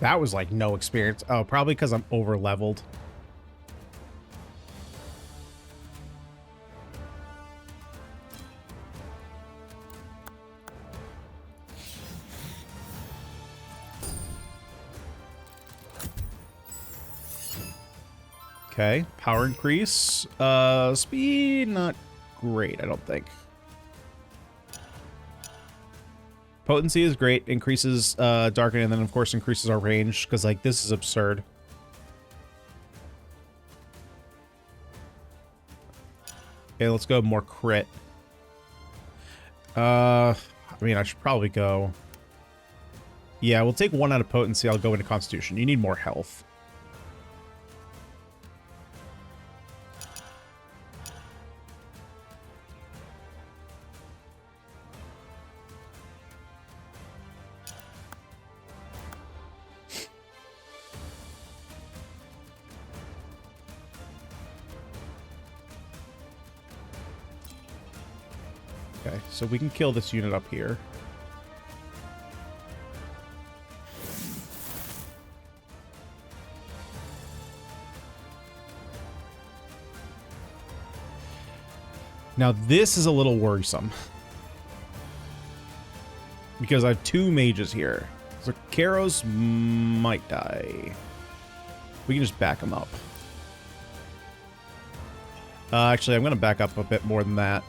That was like no experience. Oh, probably because I'm over leveled. Okay, power increase. Speed, not great, I don't think. Potency is great, increases darkening, and then of course increases our range, because like this is absurd. Okay, let's go more crit. I mean, I should probably go... Yeah, we'll take 1 out of potency, I'll go into constitution. You need more health. Okay, so we can kill this unit up here. Now this is a little worrisome. Because I have 2 mages here. So Karos might die. We can just back him up. Actually, I'm going to back up a bit more than that.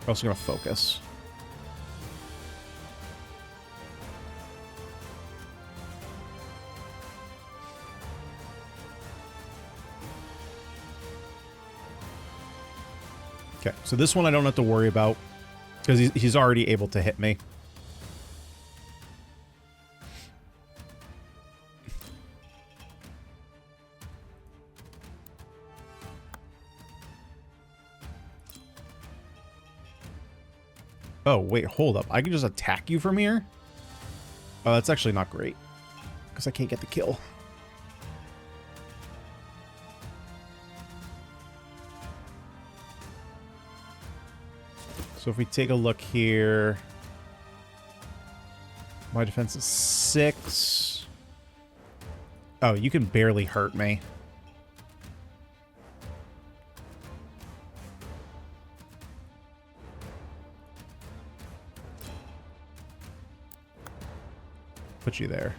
I'm also going to focus. Okay, so this one I don't have to worry about because he's already able to hit me. Oh, wait, hold up. I can just attack you from here? Oh, that's actually not great. Because I can't get the kill. So if we take a look here... My defense is 6. Oh, you can barely hurt me. Put you there.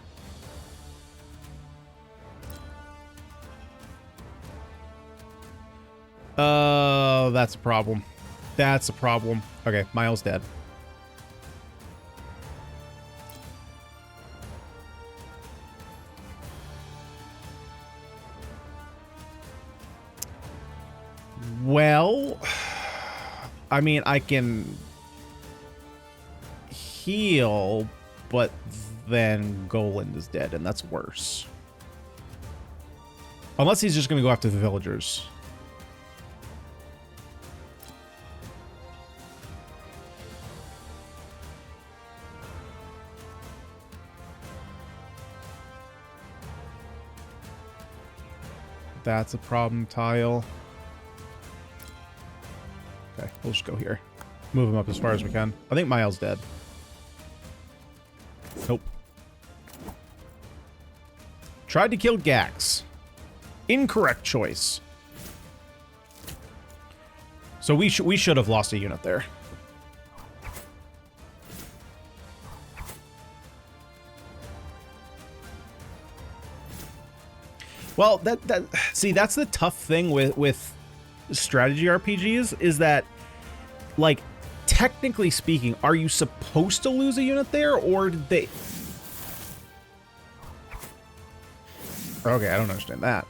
Oh, that's a problem. That's a problem. Okay, Miles dead. Well, I mean, I can heal, but then Goland is dead, and that's worse. Unless he's just going to go after the villagers. That's a problem tile. Okay, we'll just go here. Move him up as far as we can. I think Miles dead. Nope. Tried to kill Gax. Incorrect choice. So we should have lost a unit there. Well, see, that's the tough thing with strategy RPGs is that, like, technically speaking, are you supposed to lose a unit there, or did they... Okay, I don't understand that.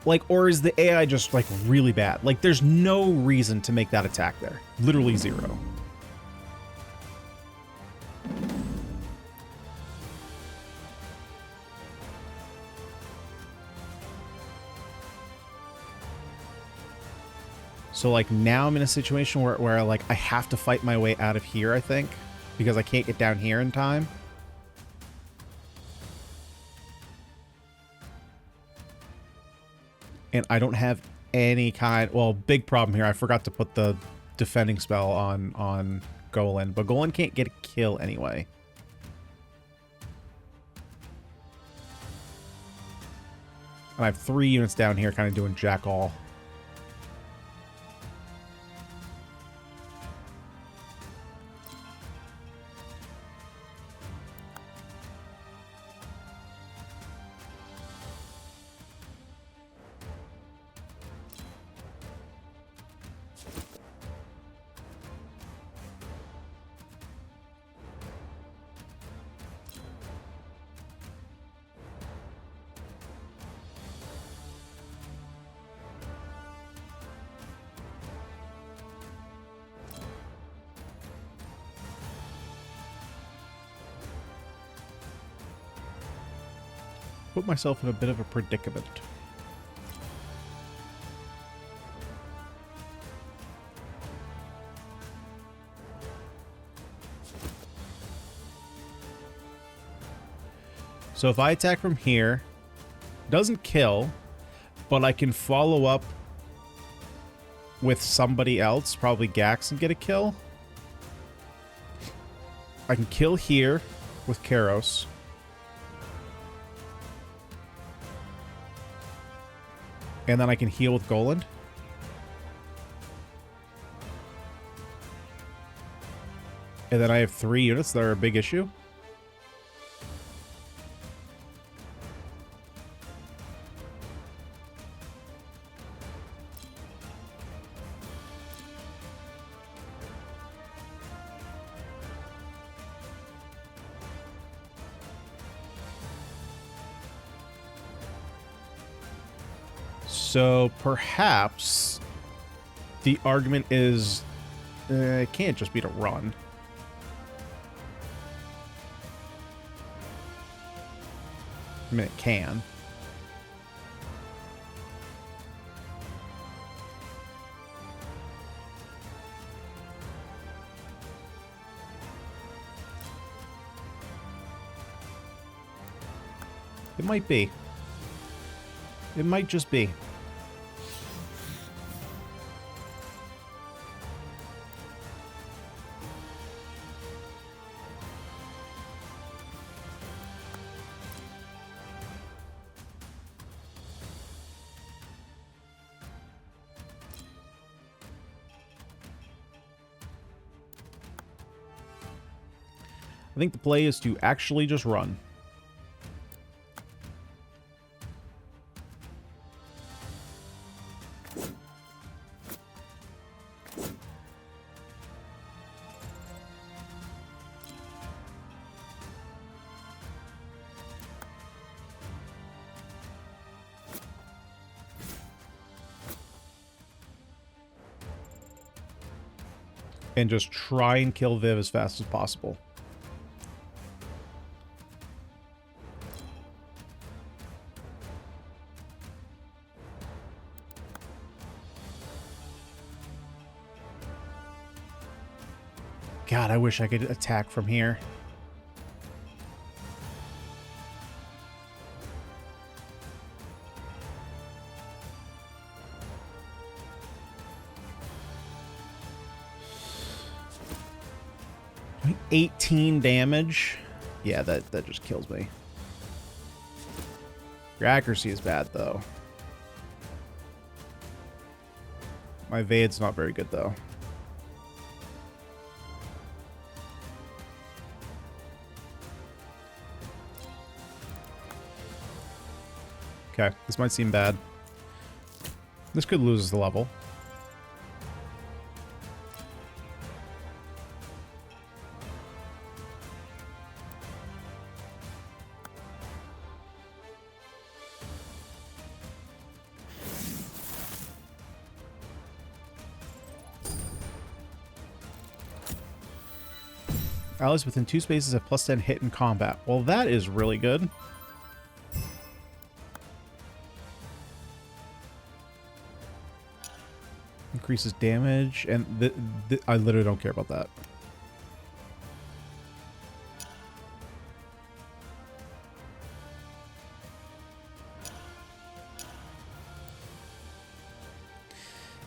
Like, or is the AI just, like, really bad? Like, there's no reason to make that attack there. Literally zero. So, like, now I'm in a situation where like, I have to fight my way out of here, I think, because I can't get down here in time. And I don't have any kind... Well, big problem here. I forgot to put the defending spell on Golan, but Golan can't get a kill anyway. And I have 3 units down here kind of doing jack all. Put myself in a bit of a predicament. So if I attack from here, doesn't kill, but I can follow up with somebody else, probably Gax, and get a kill. I can kill here with Karos. And then I can heal with Goland. And then I have 3 units that are a big issue. So perhaps the argument is it can't just be to run. I mean, it can. It might be. It might just be. I think the play is to actually just run. And just try and kill Viv as fast as possible. God, I wish I could attack from here. 18 damage. Yeah, that just kills me. Your accuracy is bad, though. My evad's not very good, though. Okay, this might seem bad. This could lose the level. Allies within 2 spaces have +10 hit in combat. Well, that is really good. Increases damage, and I literally don't care about that.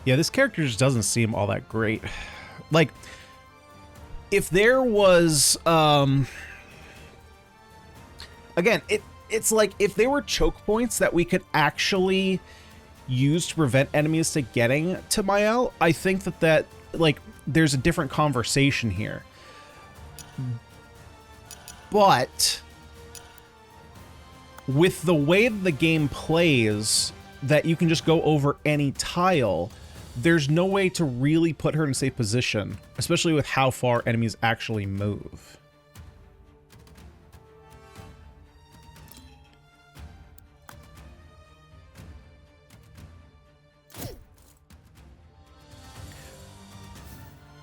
Yeah, this character just doesn't seem all that great. Like, if there was, again, it's like if there were choke points that we could actually use to prevent enemies to getting to Mael, I think that like there's a different conversation here. But with the way the game plays, that you can just go over any tile, there's no way to really put her in a safe position, especially with how far enemies actually move.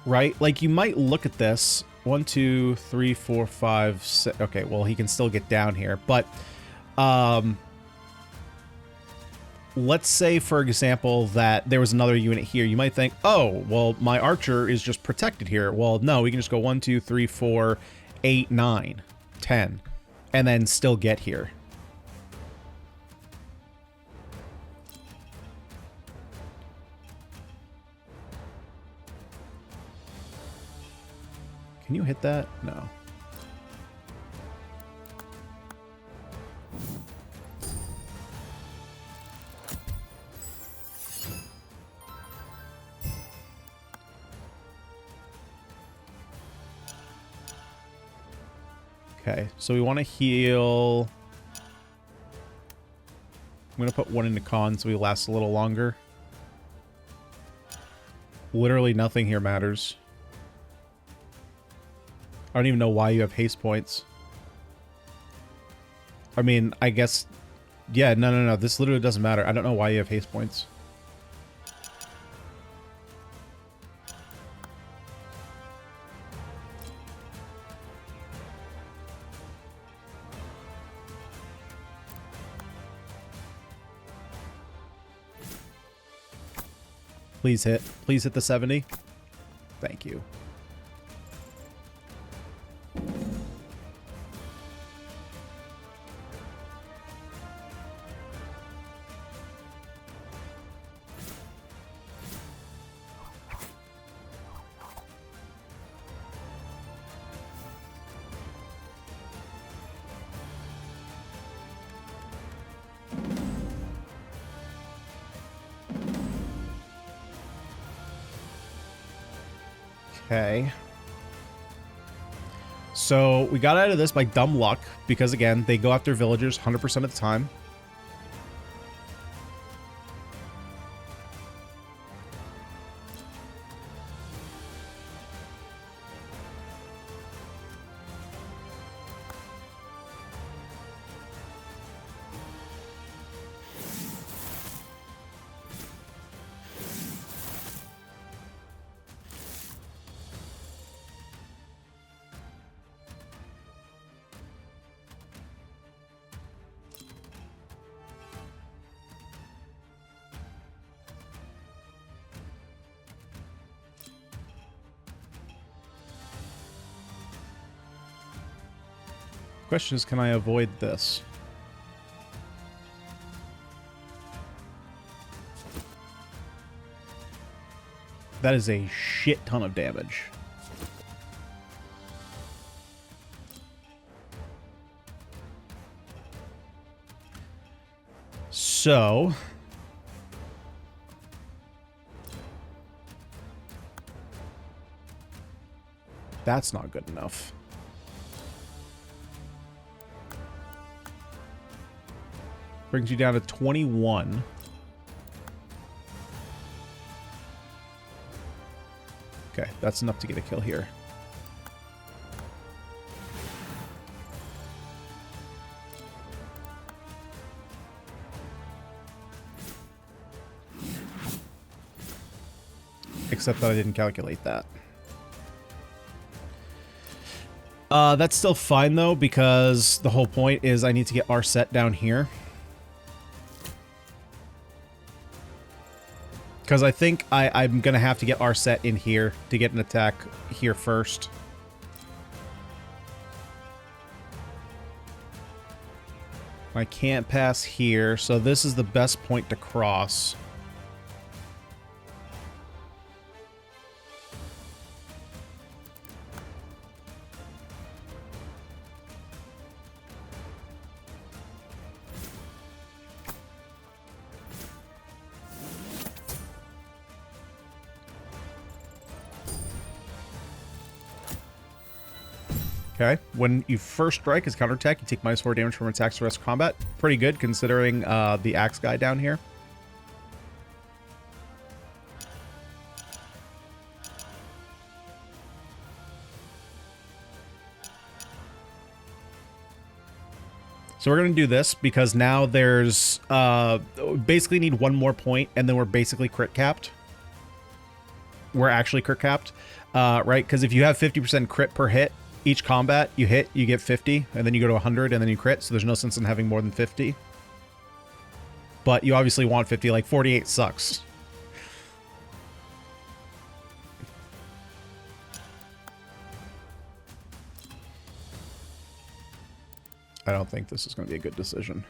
Right? Like, you might look at this. 1, 2, 3, 4, 5, 6. Okay, well, he can still get down here. But, let's say, for example, that there was another unit here. You might think, oh, well, my archer is just protected here. Well, no, we can just go 1, 2, 3, 4, 8, 9, 10, and then still get here. Can you hit that? No. Okay, so we want to heal. I'm going to put 1 into con so we last a little longer. Literally nothing here matters. I don't even know why you have haste points. I mean, I guess... Yeah, no. This literally doesn't matter. I don't know why you have haste points. Please hit. Please hit the 70. Thank you. Okay. So we got out of this by dumb luck because, again, they go after villagers 100% of the time. Question is, can I avoid this? That is a shit ton of damage. So... that's not good enough. Brings you down to 21. Okay, that's enough to get a kill here. Except that I didn't calculate that. That's still fine, though, because the whole point is I need to get our set down here. Because I think I'm going to have to get our set in here to get an attack here first. I can't pass here, so this is the best point to cross. Okay, when you first strike as counterattack, you take -4 damage from attacks for the rest of combat. Pretty good, considering the axe guy down here. So we're going to do this, because now there's... basically need one more point, and then we're basically crit capped. We're actually crit capped, right? Because if you have 50% crit per hit, each combat you hit, you get 50, and then you go to 100, and then you crit, so there's no sense in having more than 50. But you obviously want 50, like 48 sucks. I don't think this is going to be a good decision.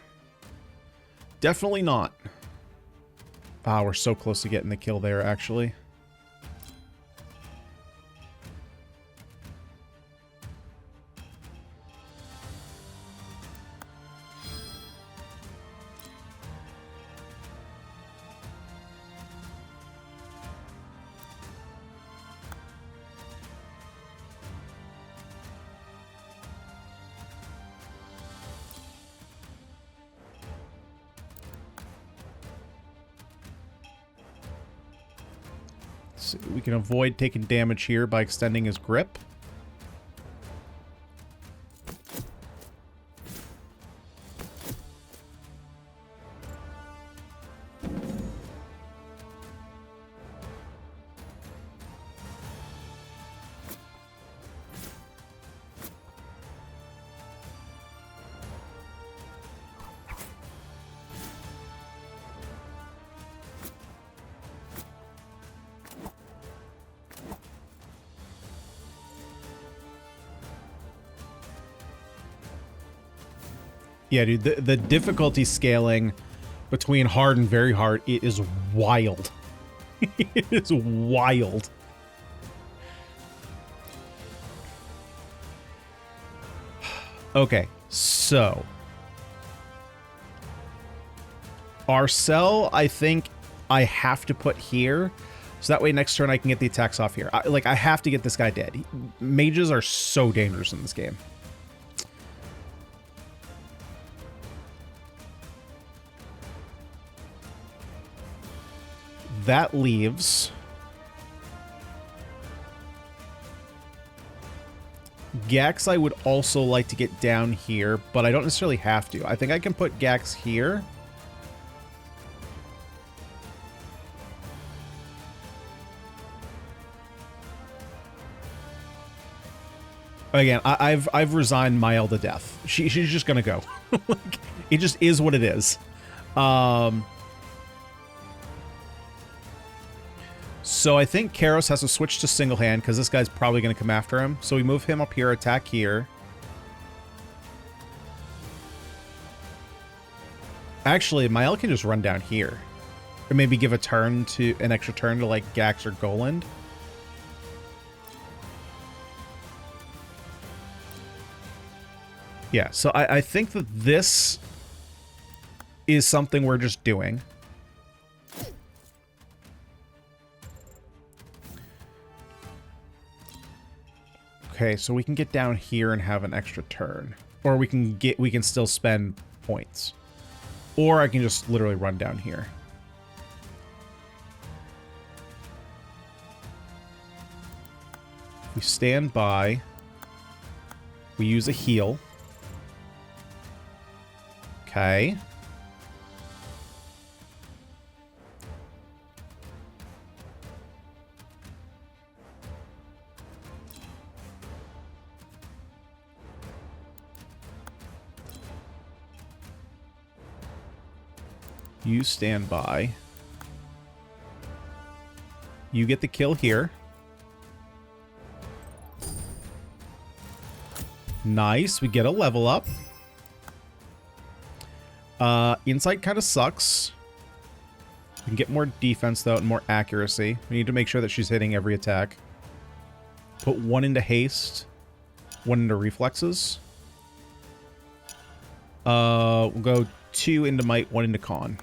Definitely not. Ah, we're so close to getting the kill there, actually. We can avoid taking damage here by extending his grip. Yeah, dude, the difficulty scaling between hard and very hard, it is wild. It is wild. Okay, so our cell, I think I have to put here, so that way next turn I can get the attacks off here. I have to get this guy dead. Mages are so dangerous in this game. That leaves Gax. I would also like to get down here, but I don't necessarily have to. I think I can put Gax here. Again, I've resigned Mael to death. She's just gonna go. Like, it just is what it is. So I think Karos has to switch to single hand because this guy's probably going to come after him. So we move him up here, attack here. Actually, Mael can just run down here. Or maybe give an extra turn to like Gax or Goland. Yeah, so I think that this is something we're just doing. Okay, so we can get down here and have an extra turn. Or we can still spend points. Or I can just literally run down here. We stand by. We use a heal. Okay. You stand by. You get the kill here. Nice. We get a level up. Insight kind of sucks. We can get more defense, though, and more accuracy. We need to make sure that she's hitting every attack. Put 1 into haste. 1 into reflexes. We'll go 2 into might, 1 into con.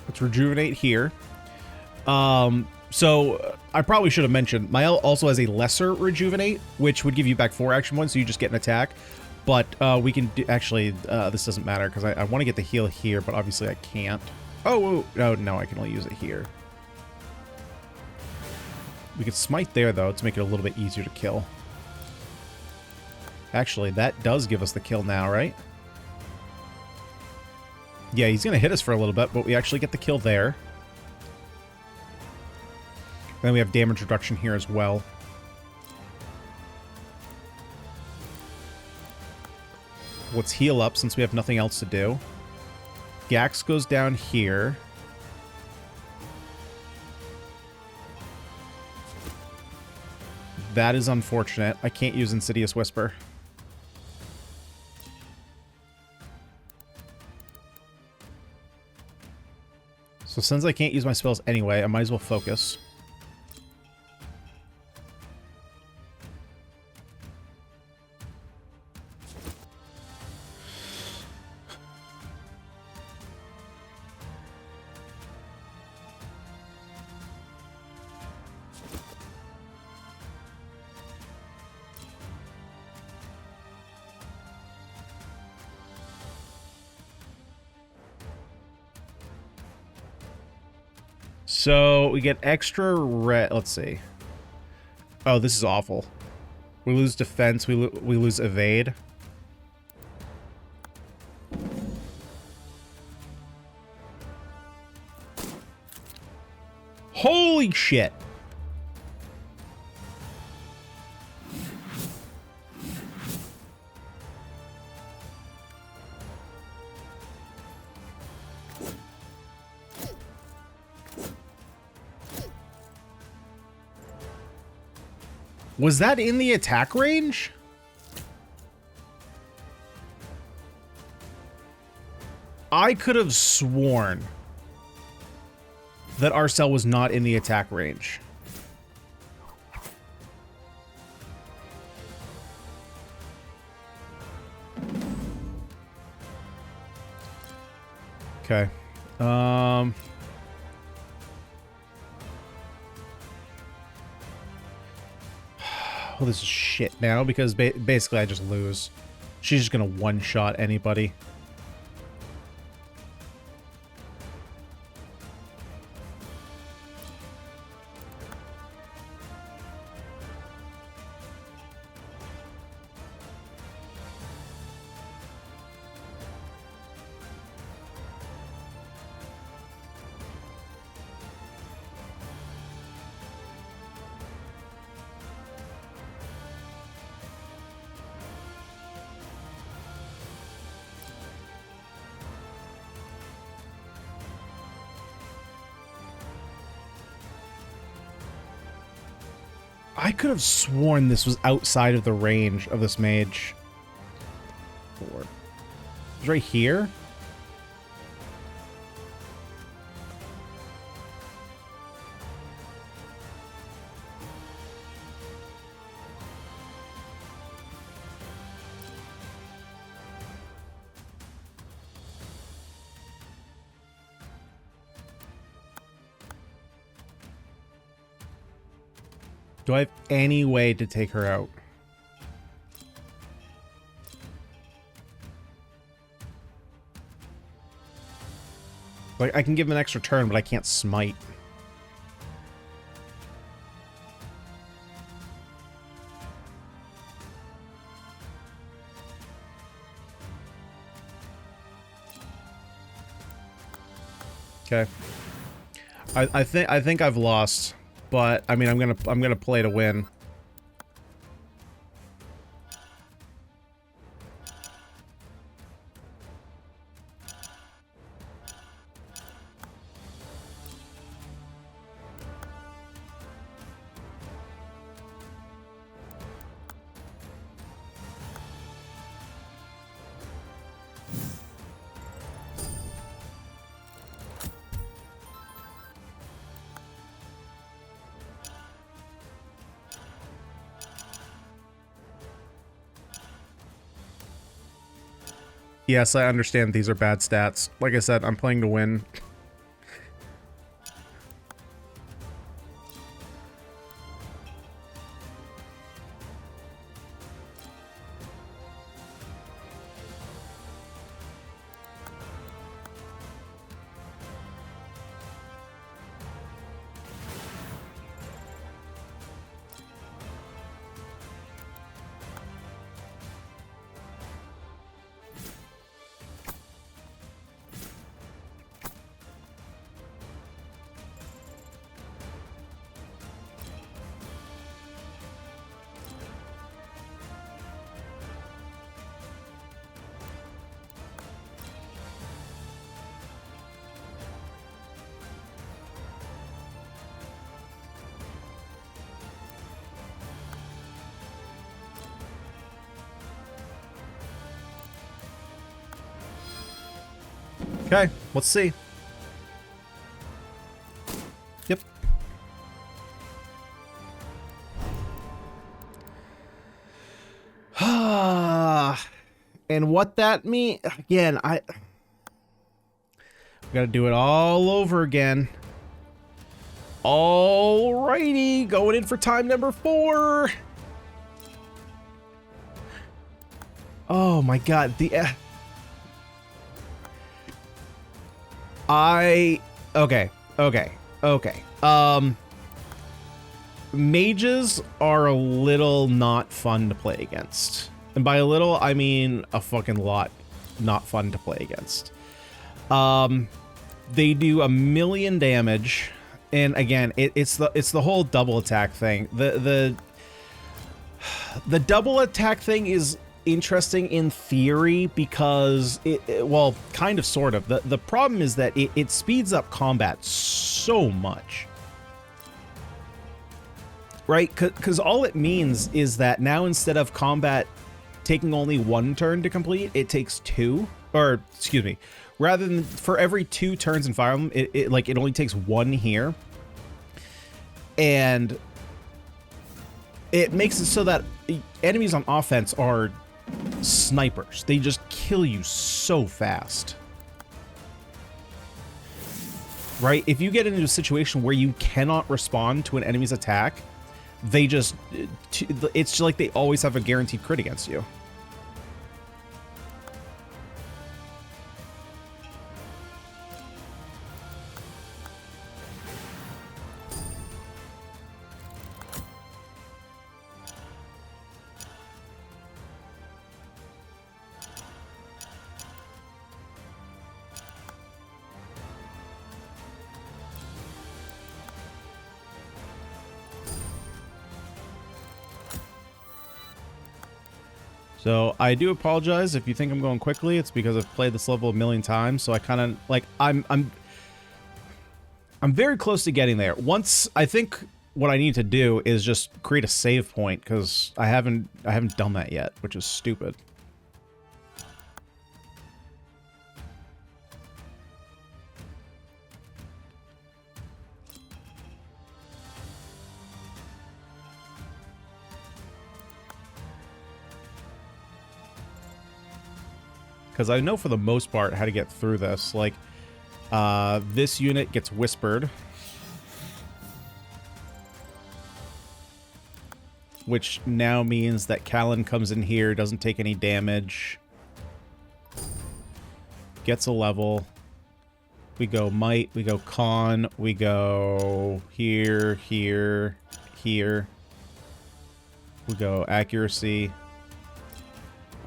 Let's rejuvenate here. So I probably should have mentioned, Mael also has a lesser rejuvenate, which would give you back 4 action points, so you just get an attack. But we can do, actually, this doesn't matter, because I want to get the heal here, but obviously I can't. Oh, no, I can only use it here. We could smite there, though, to make it a little bit easier to kill. Actually, that does give us the kill now, right? Yeah, he's going to hit us for a little bit, but we actually get the kill there. Then we have damage reduction here as well. Let's heal up since we have nothing else to do. Gax goes down here. That is unfortunate. I can't use Insidious Whisper. So since I can't use my spells anyway, I might as well focus. So we get extra red. Let's see. Oh, this is awful. We lose defense. We lose evade. Holy shit. Was that in the attack range? I could have sworn that Arcel was not in the attack range. Okay. Well, this is shit now because basically I just lose. She's just gonna one-shot anybody. I could have sworn this was outside of the range of this mage. 4. It's right here? Do I have any way to take her out? Like, I can give him an extra turn, but I can't smite. Okay. I think I've lost. But I mean, I'm gonna play to win. Yes, I understand these are bad stats. Like I said, I'm playing to win. Okay, let's see. Yep. And what that means, again, I gotta do it all over again. Alrighty, going in for time number 4. Oh my god, okay. Mages are a little not fun to play against. And by a little, I mean a fucking lot not fun to play against. They do 1,000,000 damage. And again, it's the whole double attack thing. The double attack thing is interesting in theory because well, kind of, sort of. The problem is that it speeds up combat so much, right? Because all it means is that now, instead of combat taking only 1 turn to complete, it takes 2, or excuse me, rather than for every 2 turns in Fire Emblem, it only takes 1 here, and it makes it so that enemies on offense are snipers. They just kill you so fast. Right? If you get into a situation where you cannot respond to an enemy's attack, they just, it's like they always have a guaranteed crit against you. So I do apologize if you think I'm going quickly. It's because I've played this level 1,000,000 times, so I kind of like I'm very close to getting there. Once, I think what I need to do is just create a save point, because I haven't done that yet, which is stupid. Because I know for the most part how to get through this. Like, this unit gets whispered, which now means that Callan comes in here, doesn't take any damage, gets a level. We go might, we go con, we go here, here, here. We go accuracy.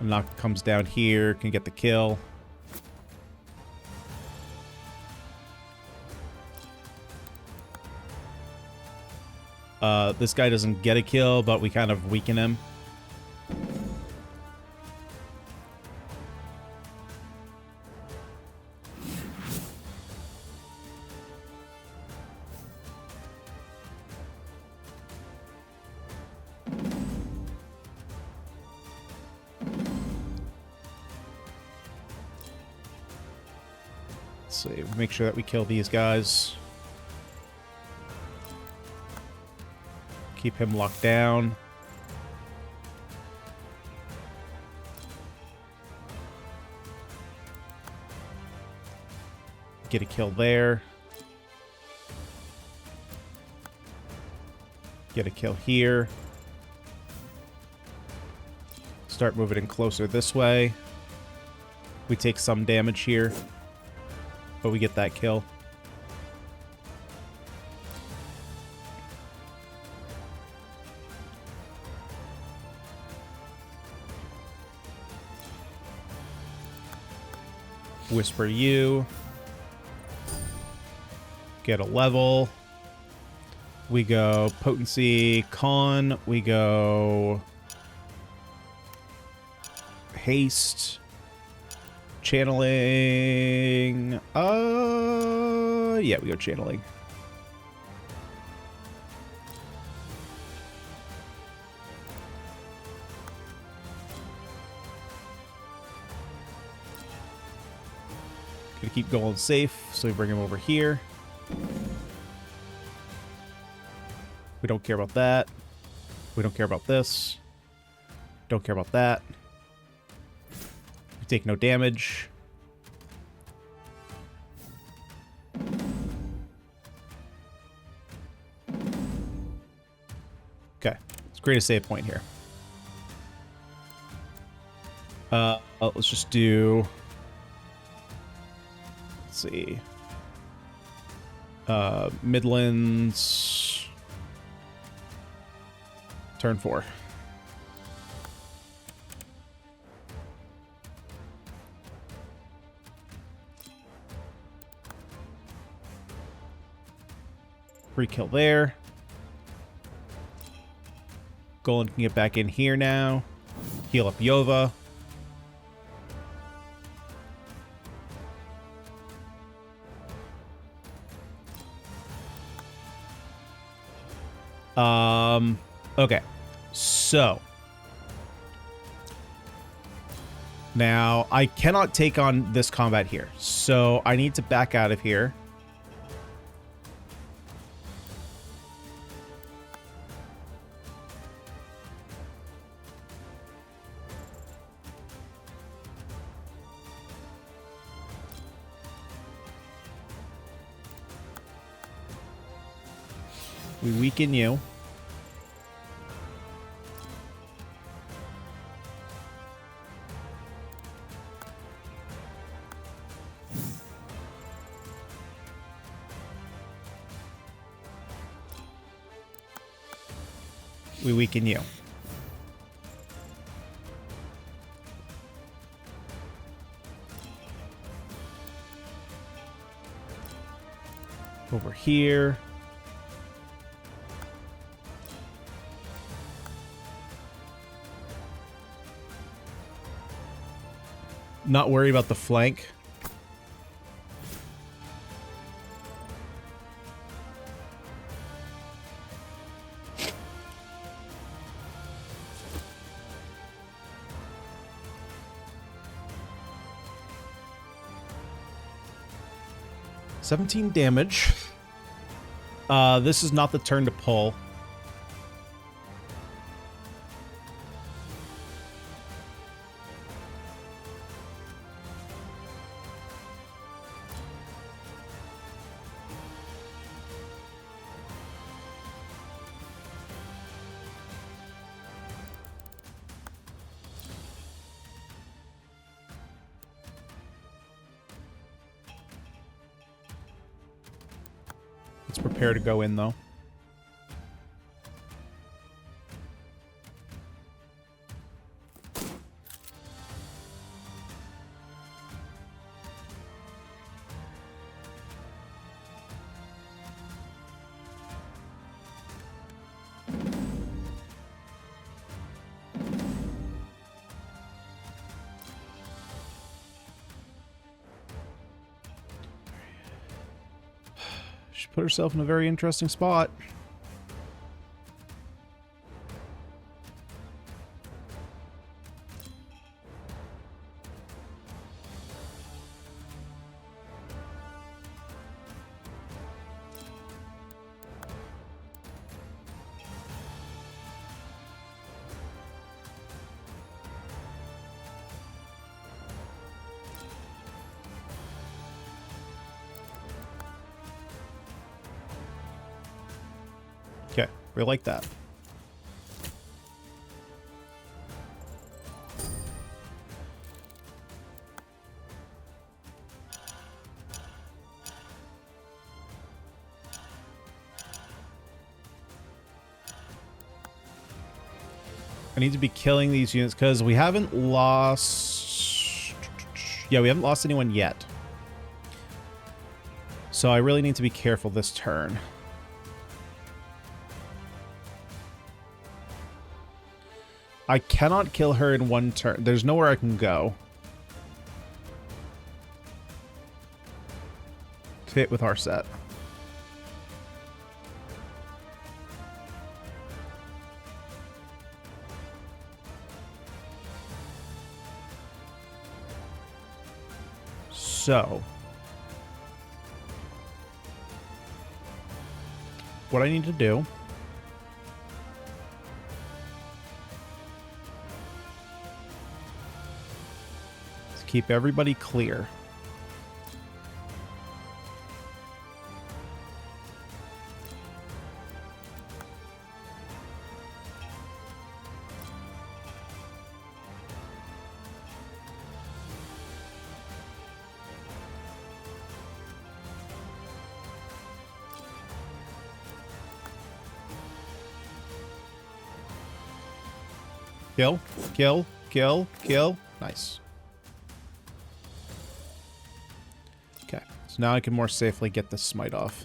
Knock comes down here, can get the kill. This guy doesn't get a kill, but we kind of weaken him. Let's see, make sure that we kill these guys. Keep him locked down. Get a kill there. Get a kill here. Start moving in closer this way. We take some damage here, but we get that kill. Whisper you. Get a level. We go potency, con. We go haste. Channeling. Yeah, we go channeling. Gonna keep going safe, so we bring him over here. We don't care about that. We don't care about this. Don't care about that. We take no damage. Okay, let's create a save point here. Let's just do... Let's see. Midlands. Turn 4. Free kill there. Golan can get back in here now. Heal up Yova. Okay. So. Now, I cannot take on this combat here. So, I need to back out of here. We weaken you. We weaken you. Over here. Not worry about the flank. 17 damage. This is not the turn to pull. Let's prepare to go in, though. She put herself in a very interesting spot. Okay, we like that. I need to be killing these units because we haven't lost... Yeah, we haven't lost anyone yet. So I really need to be careful this turn. I cannot kill her in one turn. There's nowhere I can go. Fit with our set. So, what I need to do is keep everybody clear. Kill, kill, kill, kill. Nice. Okay, so now I can more safely get this smite off.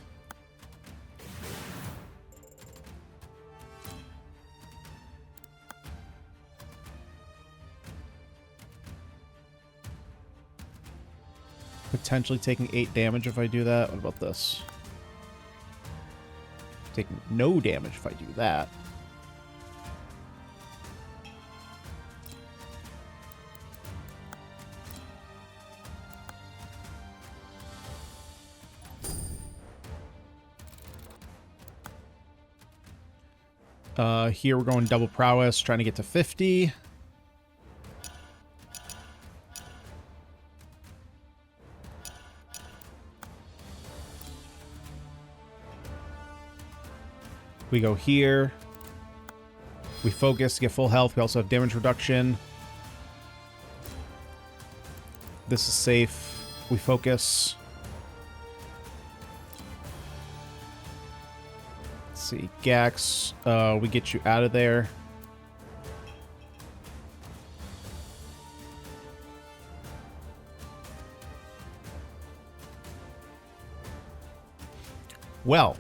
Potentially taking 8 damage if I do that. What about this? Taking no damage if I do that. Here we're going double prowess, trying to get to 50. We go here. We focus to get full health. We also have damage reduction. This is safe. We focus. See, Gax, we get you out of there. Well.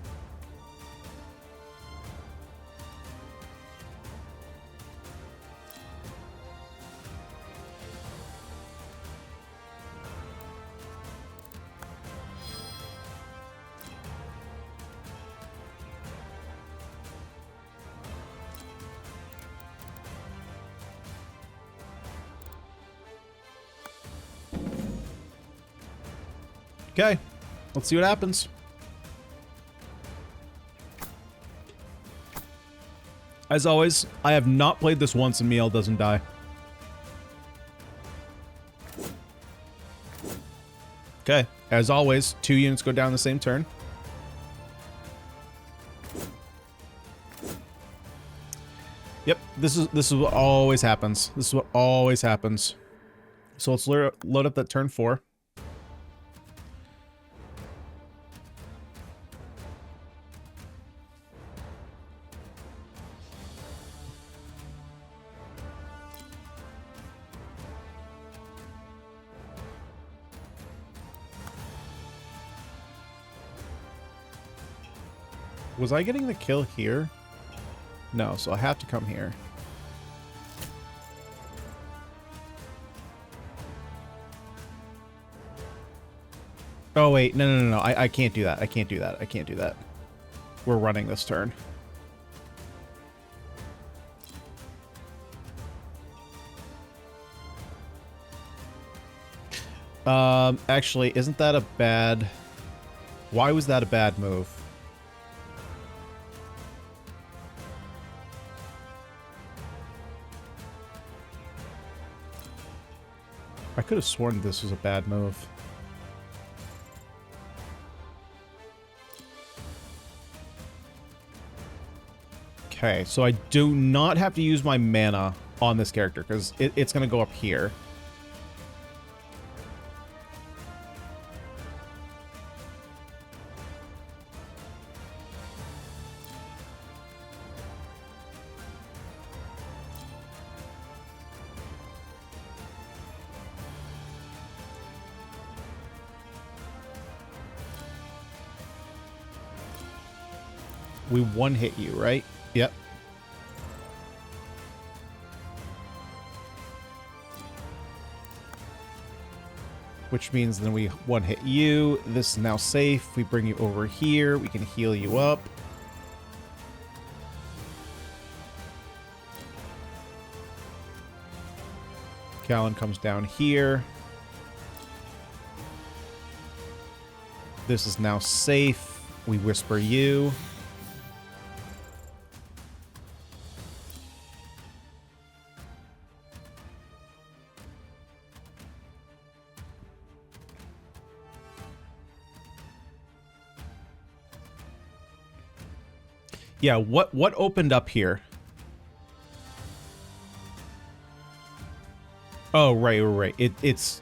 Okay. Let's see what happens. As always, I have not played this once and Miel doesn't die. Okay, as always, 2 units go down the same turn. Yep, this is what always happens. This is what always happens. So let's load up that turn 4. Was I getting the kill here? No, so I have to come here. Oh, wait. No. I can't do that. I can't do that. I can't do that. We're running this turn. Actually, isn't that a bad... Why was that a bad move? I could have sworn this was a bad move. Okay, so I do not have to use my mana on this character, because it's going to go up here. We one-hit you, right? Yep. Which means then we one-hit you. This is now safe. We bring you over here. We can heal you up. Callan comes down here. This is now safe. We whisper you. Yeah, what opened up here? Oh, right. It's...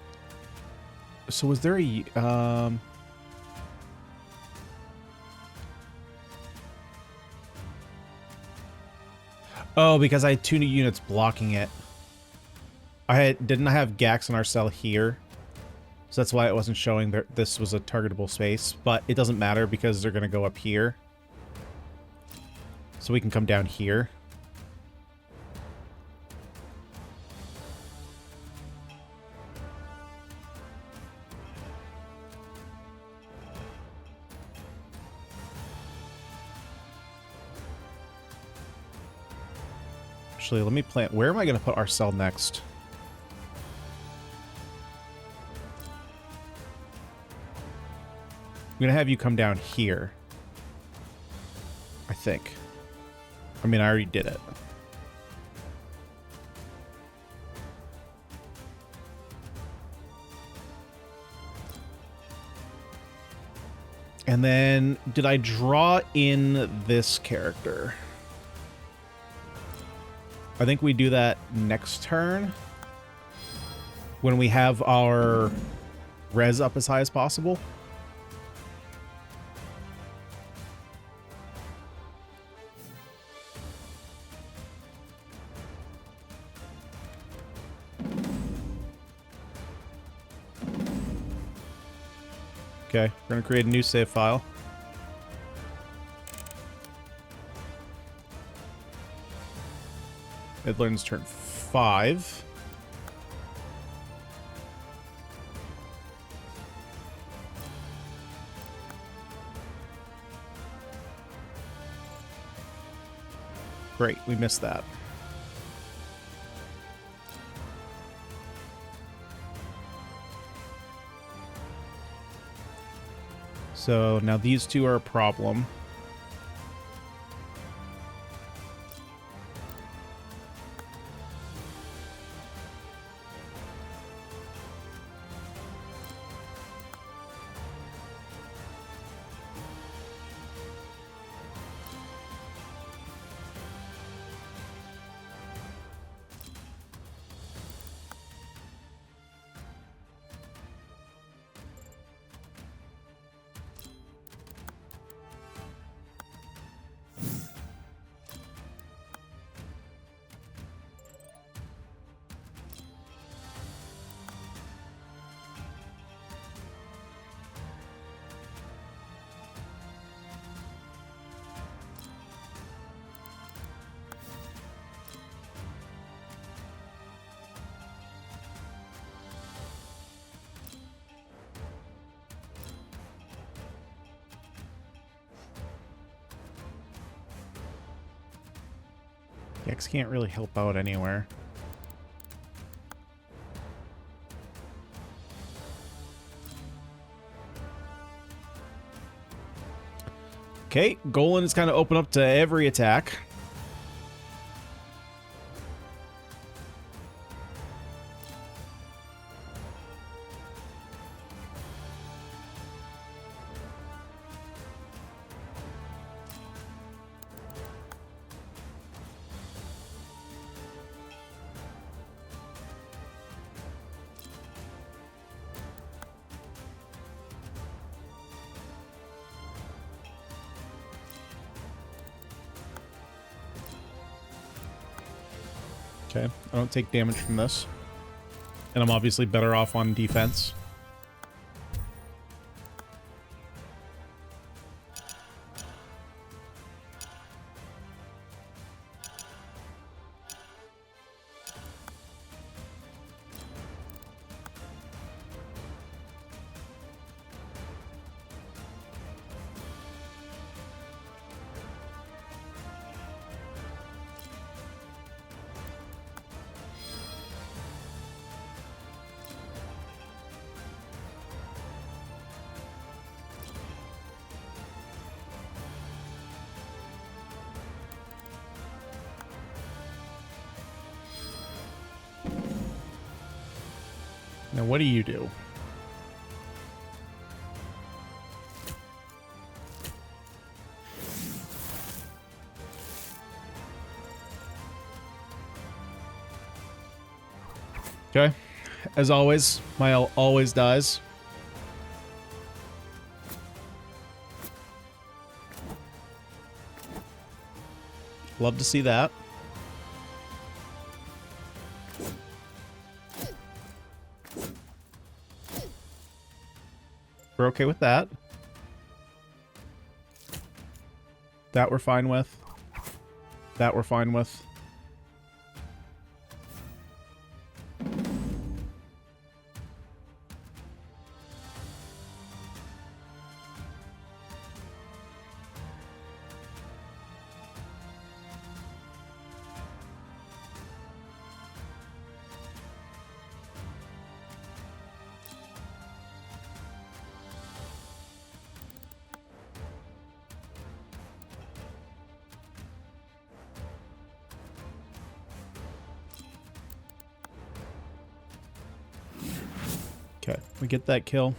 So was there a... Oh, because I had 2 new units blocking it. Didn't I have Gax in our cell here? So that's why it wasn't showing that this was a targetable space. But it doesn't matter because they're going to go up here. So we can come down here. Actually, let me plant. Where am I going to put our cell next? I'm going to have you come down here. I think. I mean, I already did it. And then, did I draw in this character? I think we do that next turn. When we have our res up as high as possible. Okay, we're going to create a new save file. Midland's turn 5. Great, we missed that. So now these two are a problem. Gex can't really help out anywhere. Okay, Golan is kind of open up to every attack. Okay, I don't take damage from this. And I'm obviously better off on defense. Now, what do you do? Okay. As always, my always dies. Love to see that. We're okay with that. That we're fine with. That we're fine with. Okay, we get that kill.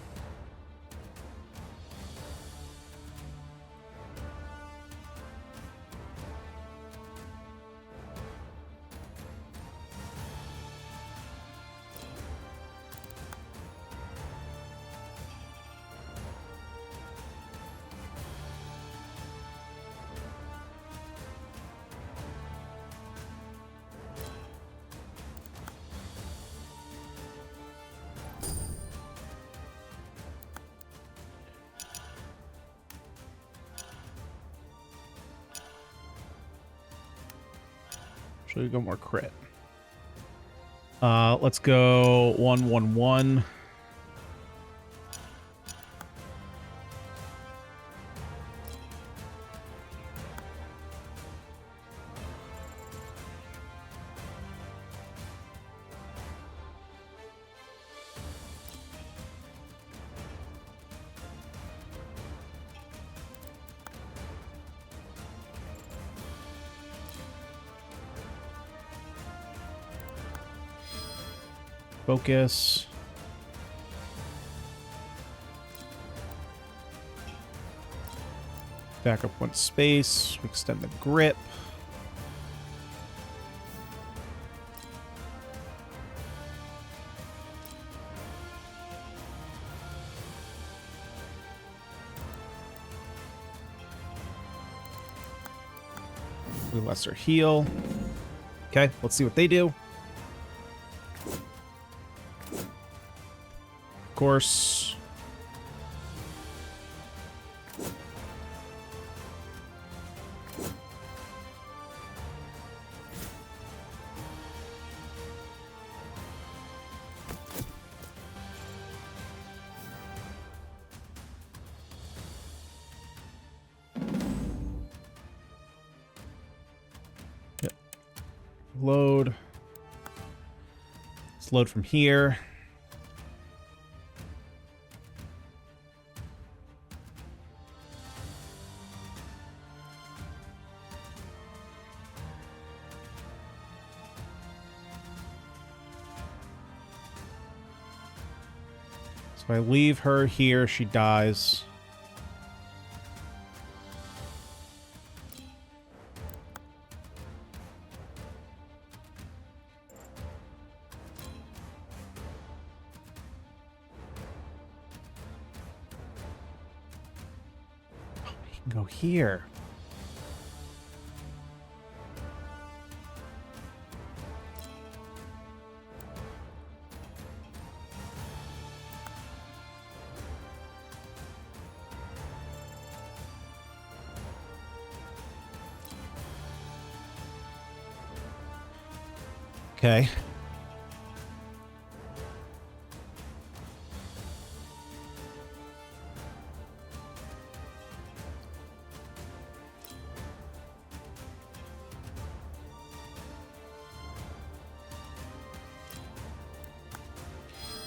Should we go more crit? Let's go 1-1-1. Focus. Back up 1 space. Extend the grip. Lesser heal. Okay, let's see what they do. Of course. Load. Let's load from here. So if I leave her here, she dies. Go here. Okay.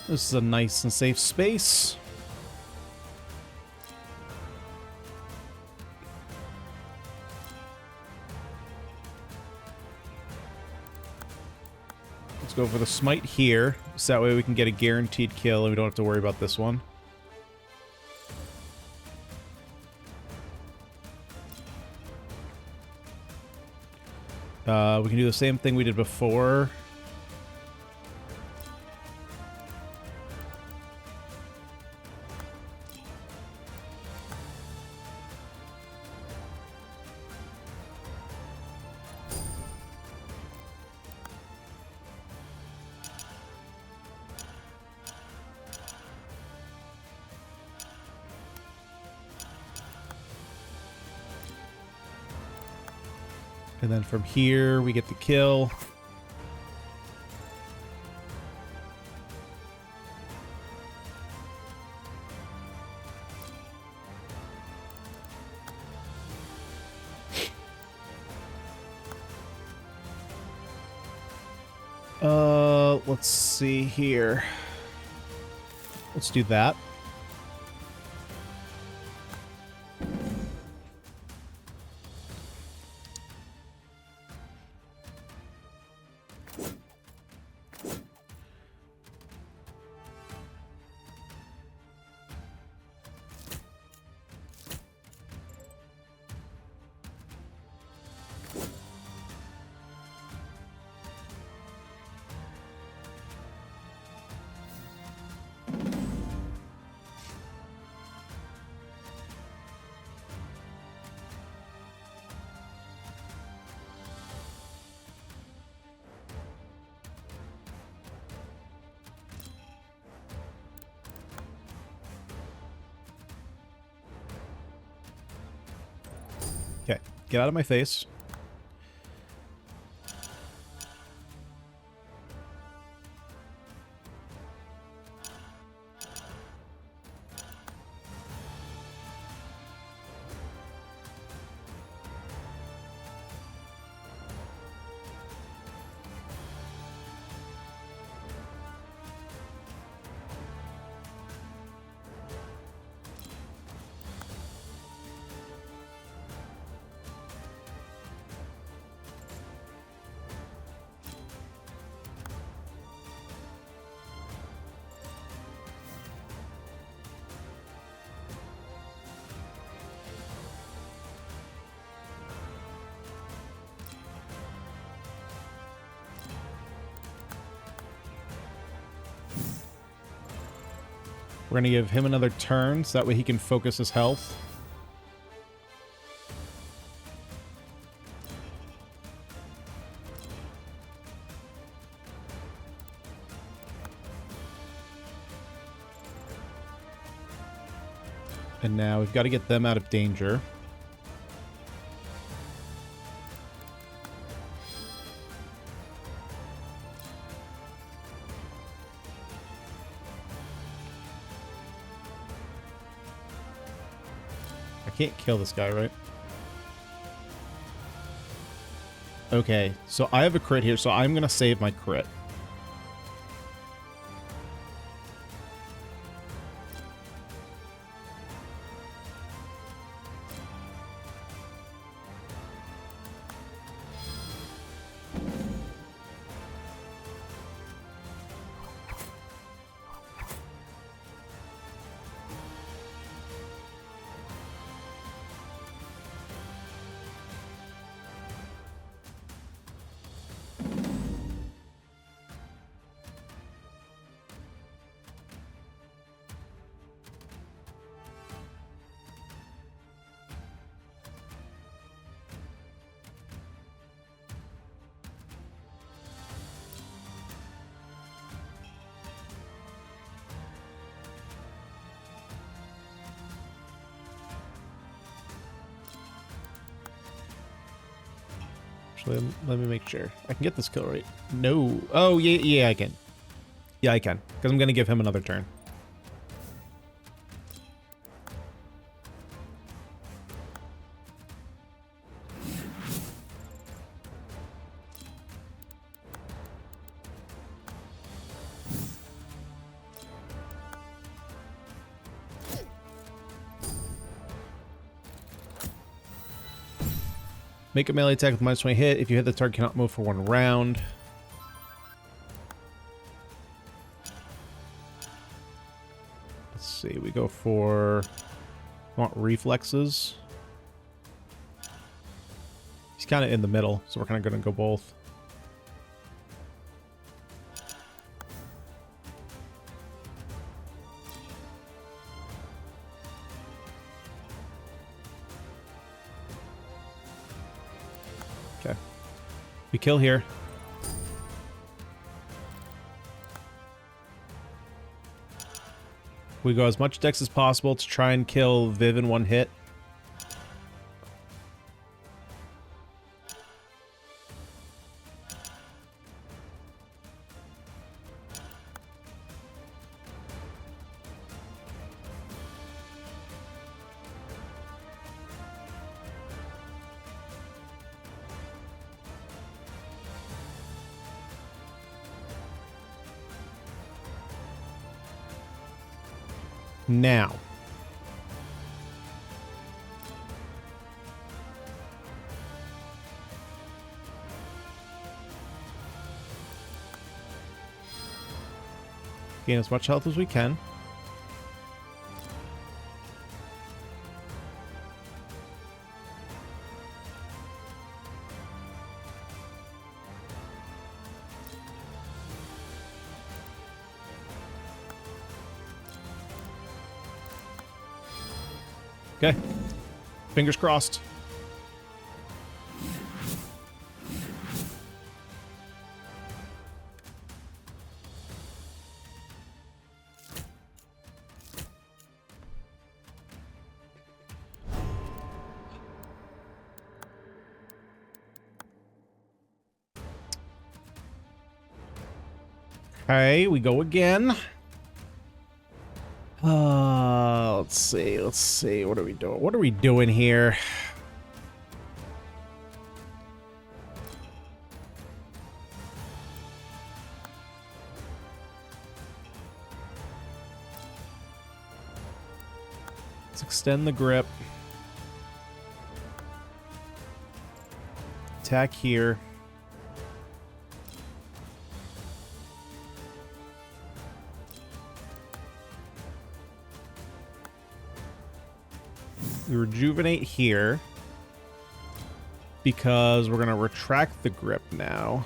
This is a nice and safe space. Let's go for the smite here, so that way we can get a guaranteed kill and we don't have to worry about this one. We can do the same thing we did before. And then from here, we get the kill. Let's see here. Let's do that. Okay, get out of my face. We're going to give him another turn, so that way he can focus his health. And now we've got to get them out of danger. I can't kill this guy, right? Okay, so I have a crit here, so I'm going to save my crit. Actually, let me make sure. I can get this kill right. No. Oh, yeah, I can. Yeah, I can. Because I'm going to give him another turn. Make a melee attack with -20 hit. If you hit the target, cannot move for 1 round. Let's see. We go for... I want reflexes. He's kind of in the middle, so we're kind of going to go both. Okay. We kill here. We go as much dex as possible to try and kill Viv in 1 hit. Now. Gain as much health as we can. Okay. Fingers crossed. Okay, we go again. Let's see. What are we doing? What are we doing here? Let's extend the grip. Attack here. We rejuvenate here because we're going to retract the grip now.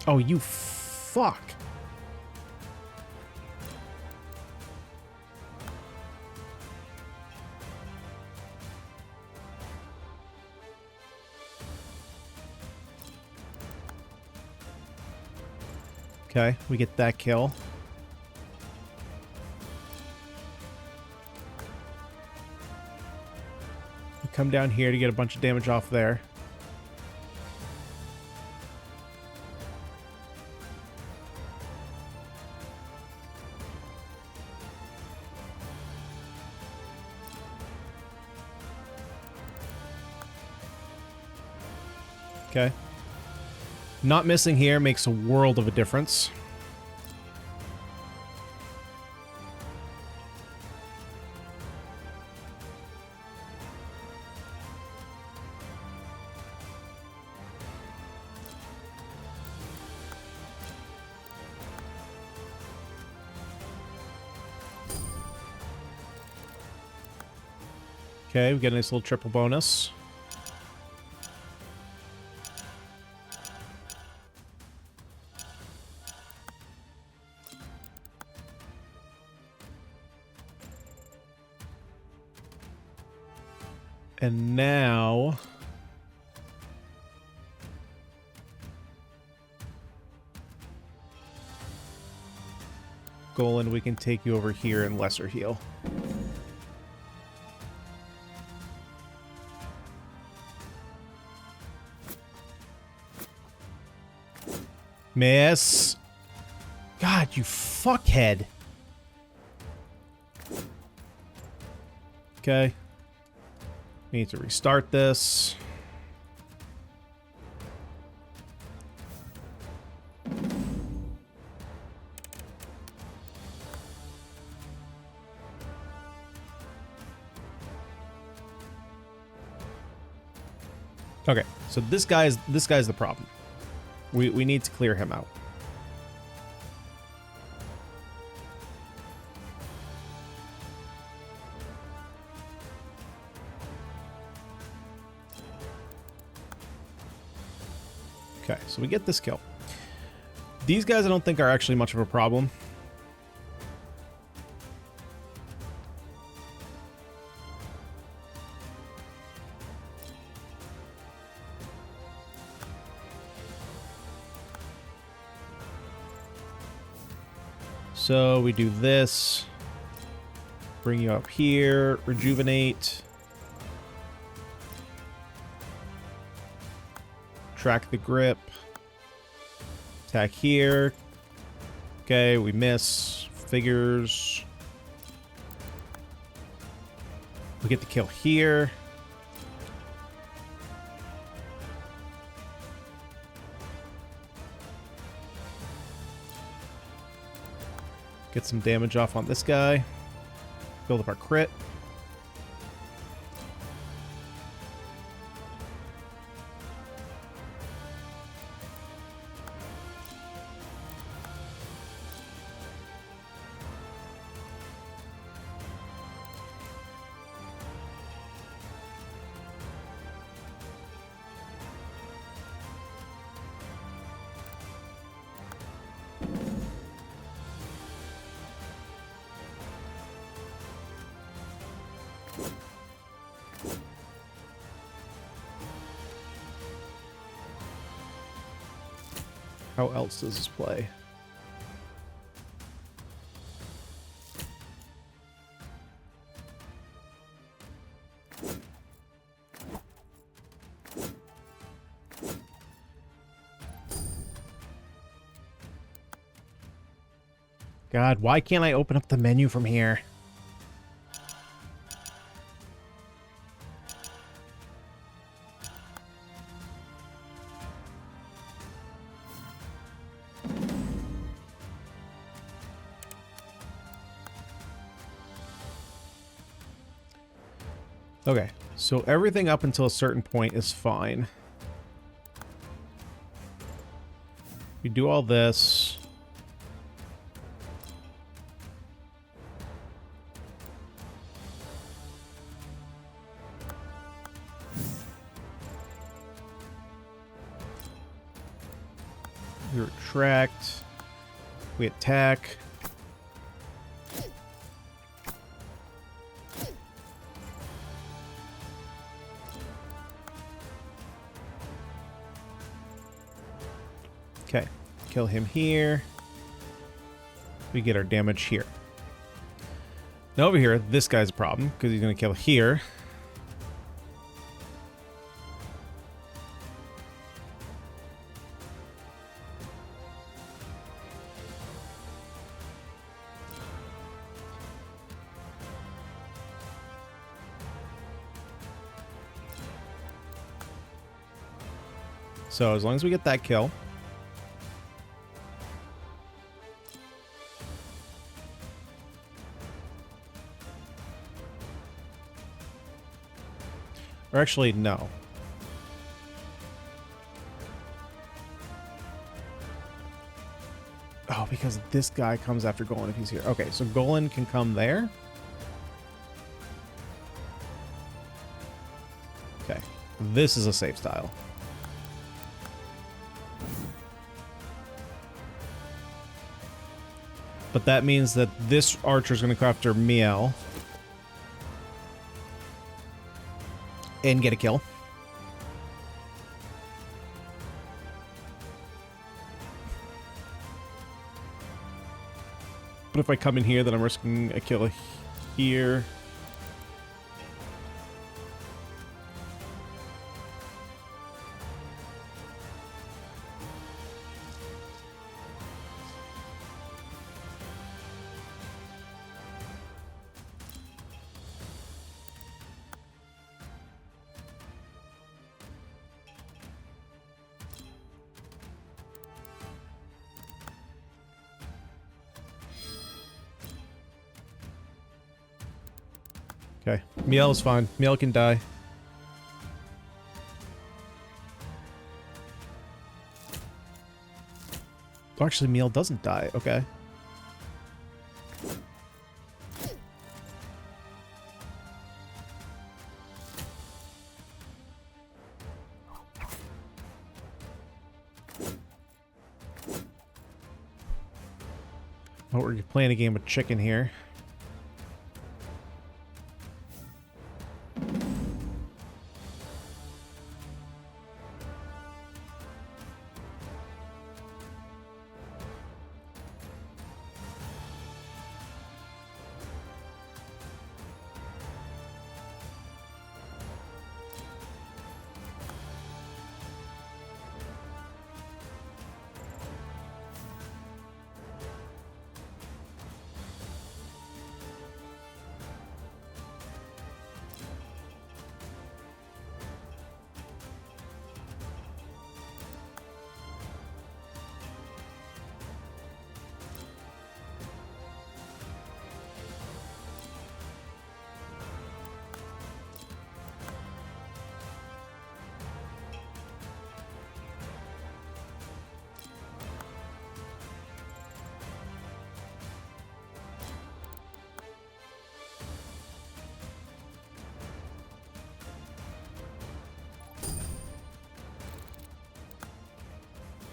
Oh, you fuck. Okay, we get that kill. We come down here to get a bunch of damage off there. Okay. Not missing here makes a world of a difference. Okay, we get a nice little triple bonus. And now... Golan, we can take you over here and lesser heal. Miss. God, you fuckhead. Okay. We need to restart this. Okay, so this guy's the problem. We need to clear him out. Okay, so we get this kill. These guys I don't think are actually much of a problem. So we do this, bring you up here, rejuvenate, track the grip, attack here. Okay, we miss, figures. We get the kill here. Get some damage off on this guy. Build up our crit. How else does this play? God, why can't I open up the menu from here? Okay, so everything up until a certain point is fine. We do all this. We retract. We attack. Okay. Kill him here. We get our damage here. Now over here, this guy's a problem because he's going to kill here. So as long as we get that kill. Or actually, no. Oh, because this guy comes after Golan if he's here. Okay, so Golan can come there. Okay, this is a safe style. But that means that this archer is going to go after Miel. And get a kill. But if I come in here, then I'm risking a kill here. Okay, Miel is fine. Miel can die. Oh, actually, Miel doesn't die. Okay. Oh, we're playing a game of chicken here.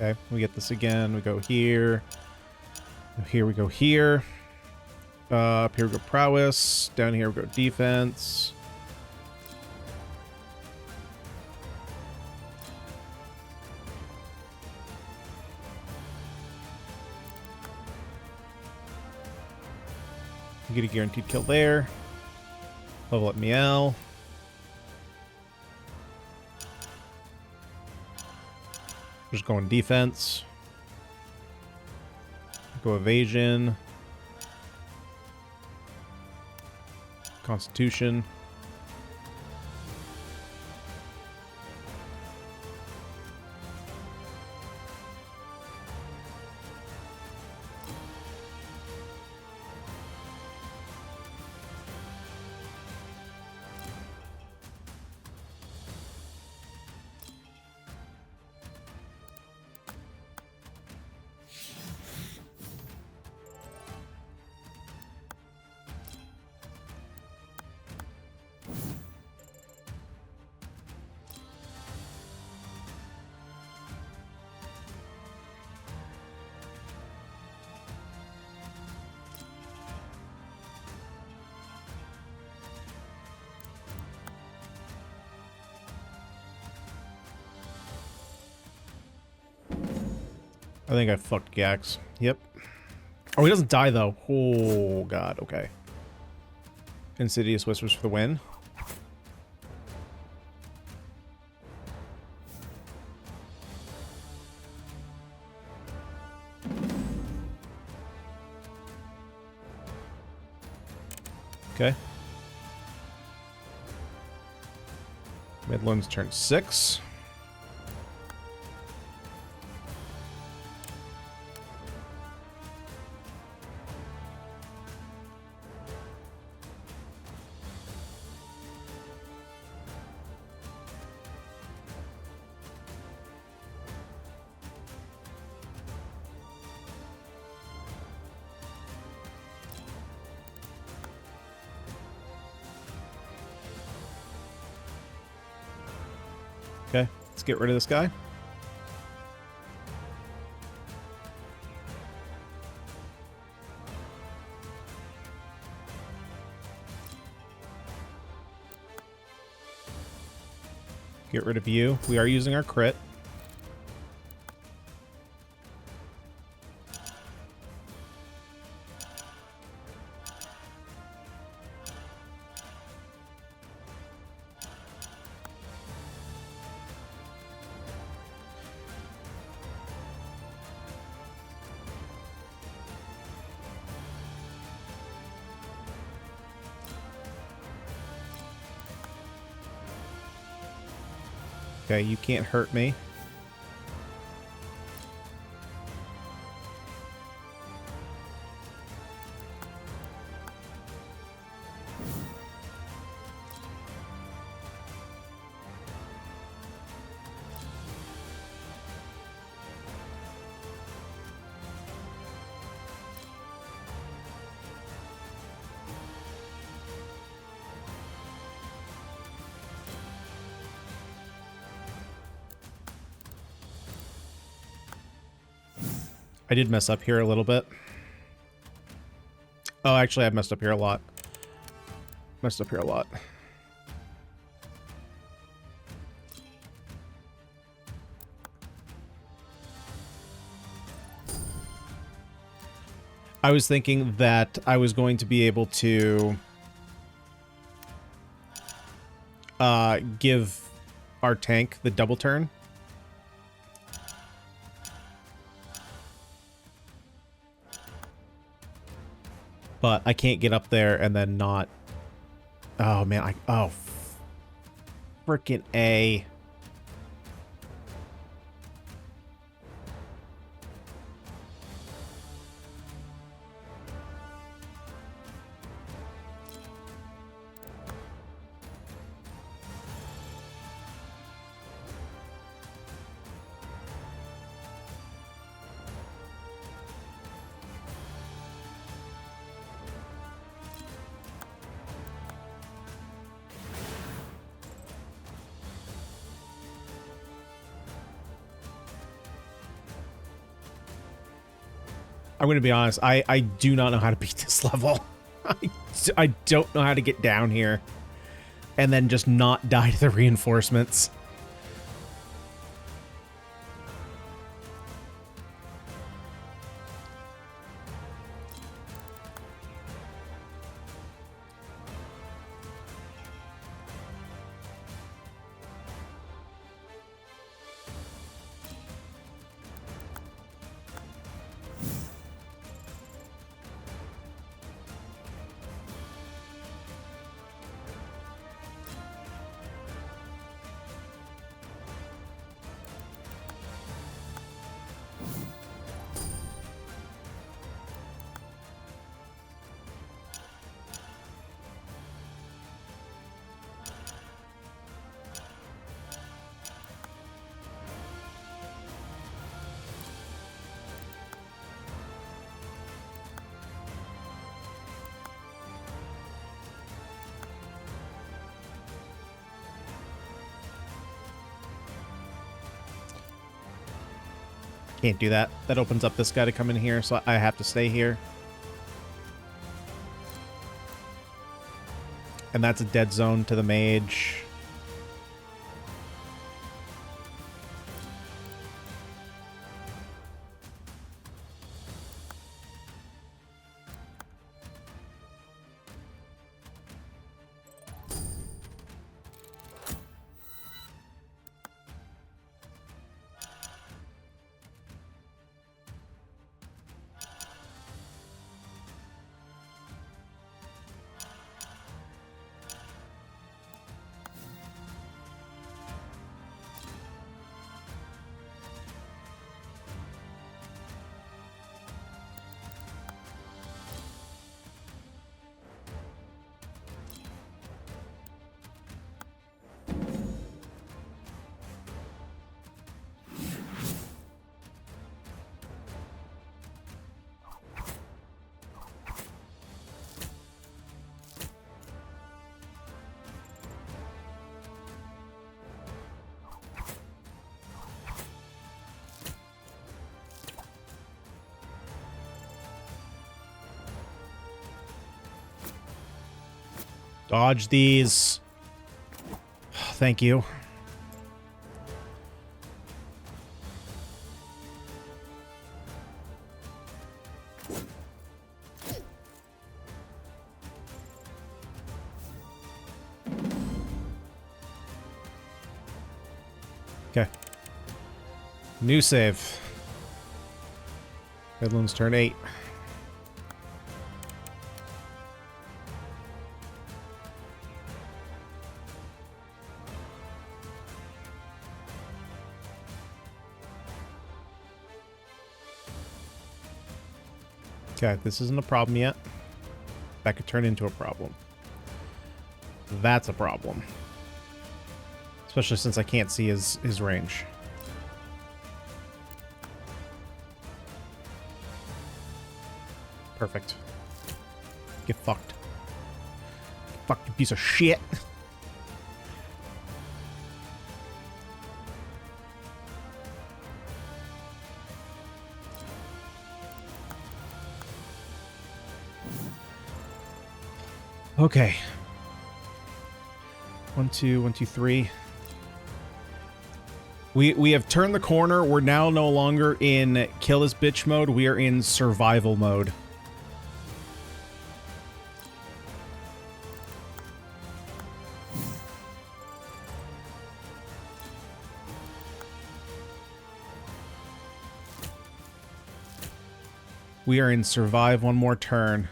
Okay, we get this again. We go here. Here we go here. Up here we go prowess. Down here we go defense. You get a guaranteed kill there. Level up Miel. Just going defense. Go evasion. Constitution. I think I fucked Gax. Yep. Oh, he doesn't die, though. Oh, God. Okay. Insidious Whispers for the win. Okay. Midland's turn 6. Okay, let's get rid of this guy. Get rid of you. We are using our crit. Okay, you can't hurt me. I did mess up here a little bit. Oh, actually, I've messed up here a lot. Messed up here a lot. I was thinking that I was going to be able to give our tank the double turn. But I can't get up there and then not... Oh, man. Oh, frickin' A. I'm going to be honest, I do not know how to beat this level. I don't know how to get down here and then just not die to the reinforcements. Can't do that. That opens up this guy to come in here, so I have to stay here. And that's a dead zone to the mage. Dodge these. Thank you. Okay. New save. Midlands turn 8. Okay, this isn't a problem yet. That could turn into a problem. That's a problem. Especially since I can't see his range. Perfect. Get fucked. Get fucked, you piece of shit. Okay. 1, 2, 1, 2, 3. We have turned the corner. We're now no longer in kill this bitch mode. We are in survival mode. We are in survive one more turn.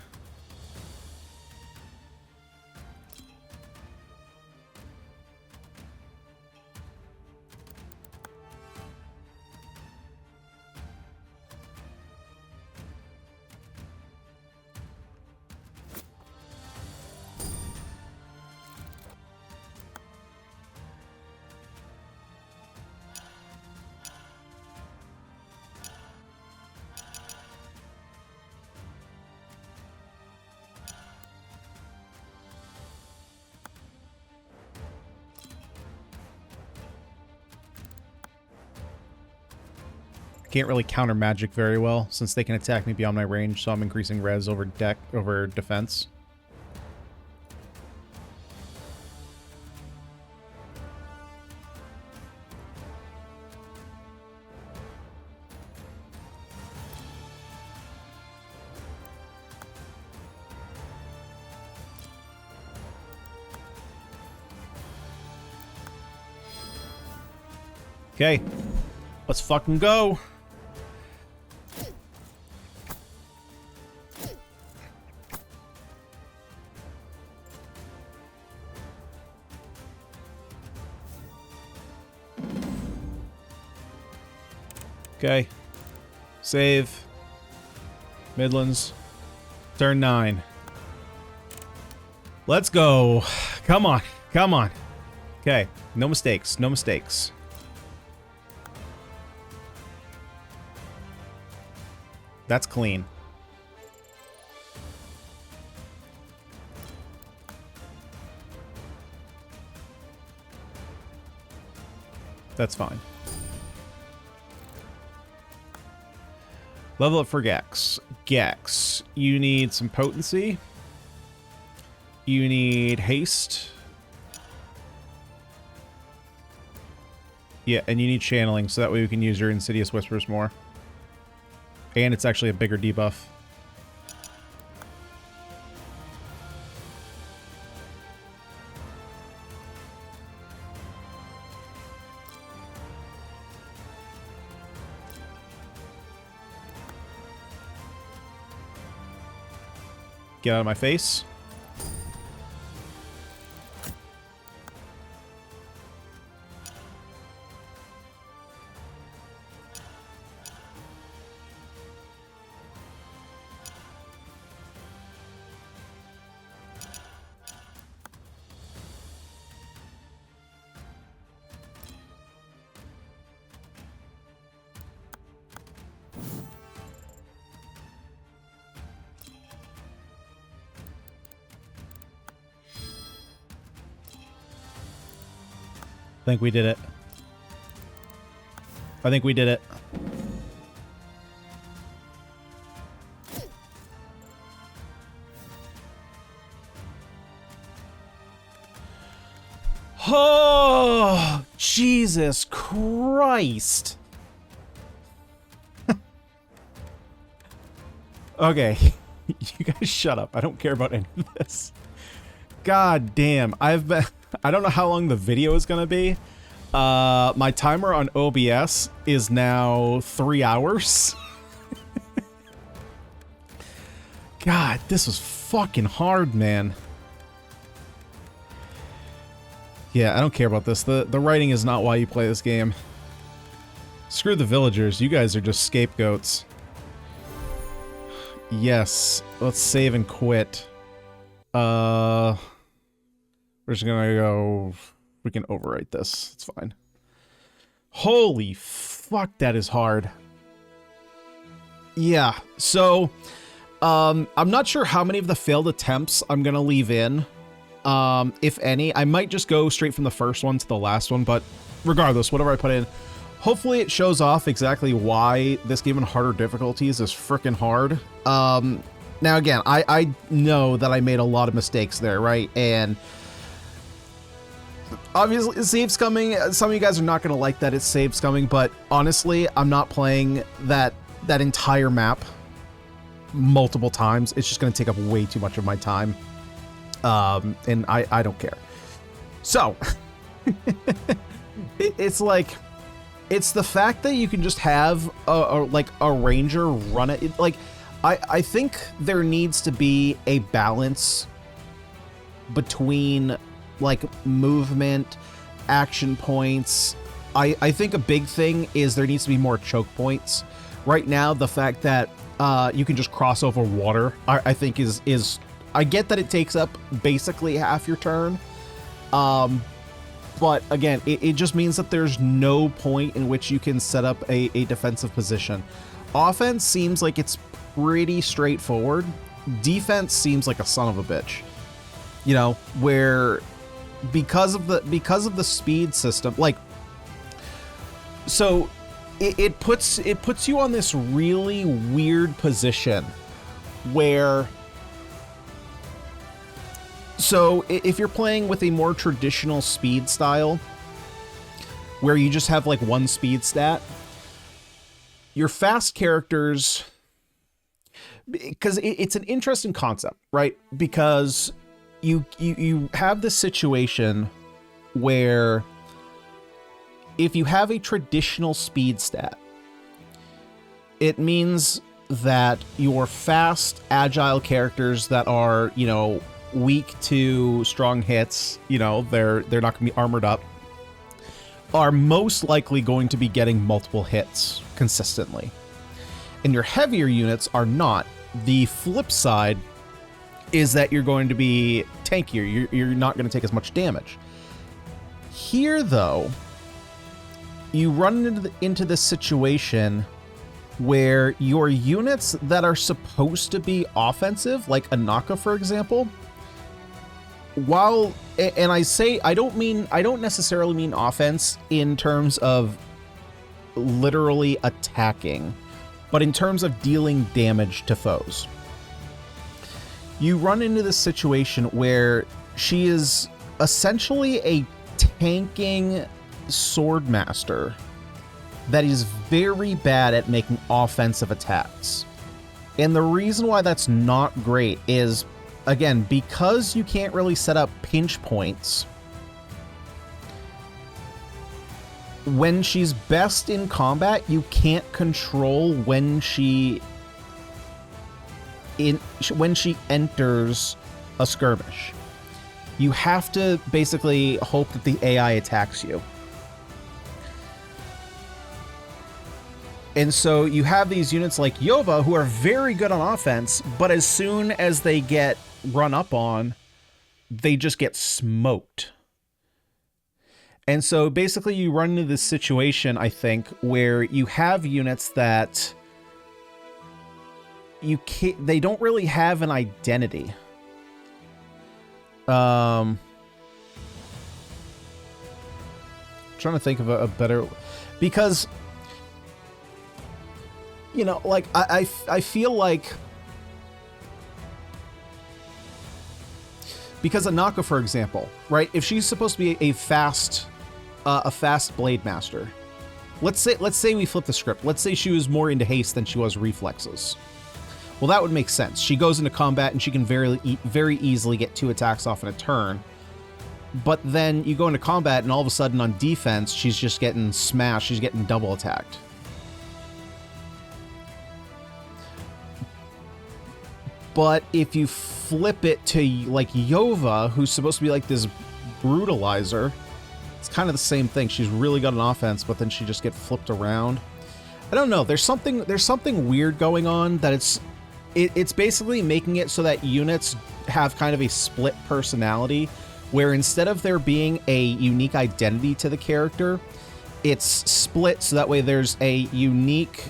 Can't really counter magic very well since they can attack me beyond my range, so I'm increasing res over defense. Okay, let's fucking go. Okay. Save. Midlands. Turn 9. Let's go. Come on. Come on. Okay. No mistakes. No mistakes. That's clean. That's fine. Level up for Gex. Gex. You need some potency. You need haste. Yeah, and you need channeling, so that way we can use your Insidious Whispers more. And it's actually a bigger debuff. Get out of my face. I think we did it. I think we did it. Oh, Jesus Christ. Okay, you guys shut up. I don't care about any of this. God damn, I don't know how long the video is gonna be. My timer on OBS is now 3 hours. God, this was fucking hard, man. Yeah, I don't care about this. The writing is not why you play this game. Screw the villagers. You guys are just scapegoats. Yes. Let's save and quit. We're just gonna go... We can overwrite this. It's fine. Holy fuck, that is hard. Yeah, so... I'm not sure how many of the failed attempts I'm gonna leave in. If any. I might just go straight from the first one to the last one, but regardless, whatever I put in, hopefully it shows off exactly why this game in harder difficulties is freaking hard. Now again, I know that I made a lot of mistakes there, right? And obviously save scumming, some of you guys are not going to like that it's save scumming, but honestly, I'm not playing that entire map multiple times. It's just going to take up way too much of my time. And I don't care. So, it's like, it's the fact that you can just have a ranger run it. Like, I think there needs to be a balance between like movement, action points. I think a big thing is there needs to be more choke points. Right now, the fact that you can just cross over water, I think is I get that it takes up basically half your turn, but again, it just means that there's no point in which you can set up a defensive position. Offense seems like it's pretty straightforward. Defense seems like a son of a bitch. You know, where because of the speed system, like, so it puts you on this really weird position where, so if you're playing with a more traditional speed style where you just have like one speed stat, your fast characters, because it's an interesting concept, right? Because you have this situation where if you have a traditional speed stat, it means that your fast, agile characters that are, you know, weak to strong hits, you know, they're not going to be armored up, are most likely going to be getting multiple hits consistently. And your heavier units are not. The flip side is that you're going to be tankier. You're not going to take as much damage. Here, though, you run into this situation where your units that are supposed to be offensive, like Anaka, for example, while, and I say, I don't necessarily mean offense in terms of literally attacking, but in terms of dealing damage to foes. You run into this situation where she is essentially a tanking sword master that is very bad at making offensive attacks. And the reason why that's not great is, again, because you can't really set up pinch points. When she's best in combat, you can't control when she enters a skirmish. You have to basically hope that the AI attacks you. And so you have these units like Yova who are very good on offense, but as soon as they get run up on, they just get smoked. And so basically you run into this situation, I think, where you have units that they don't really have an identity. Trying to think of a better, because, you know, like I feel like Because Anaka, for example, right? If she's supposed to be a fast blade master, let's say we flip the script. Let's say she was more into haste than she was reflexes. Well, that would make sense. She goes into combat and she can very easily get 2 attacks off in a turn. But then you go into combat and all of a sudden on defense, she's just getting smashed. She's getting double attacked. But if you flip it to like Yova, who's supposed to be like this brutalizer, it's kind of the same thing. She's really got an offense, but then she just gets flipped around. I don't know. There's something weird going on that it's basically making it so that units have kind of a split personality, where instead of there being a unique identity to the character, it's split so that way there's a unique,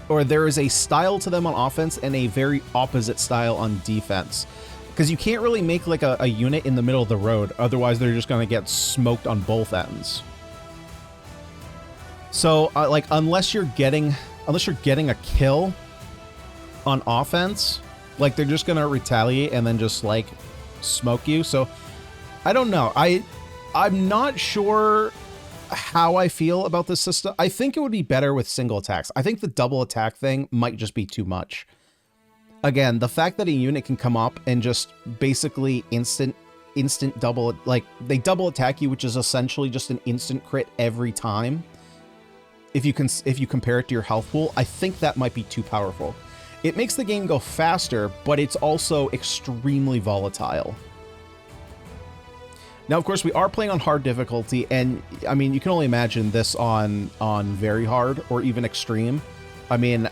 or there is a style to them on offense and a very opposite style on defense. Because you can't really make like a unit in the middle of the road, otherwise they're just going to get smoked on both ends. So like unless you're getting a kill on offense, like they're just going to retaliate and then just like smoke you. So I don't know. I'm not sure how I feel about this system. I think it would be better with single attacks. I think the double attack thing might just be too much. Again, the fact that a unit can come up and just basically instant double, like they double attack you, which is essentially just an instant crit every time. If you compare it to your health pool, I think that might be too powerful. It makes the game go faster, but it's also extremely volatile. Now, of course, we are playing on hard difficulty, and I mean, you can only imagine this on very hard or even extreme. I mean,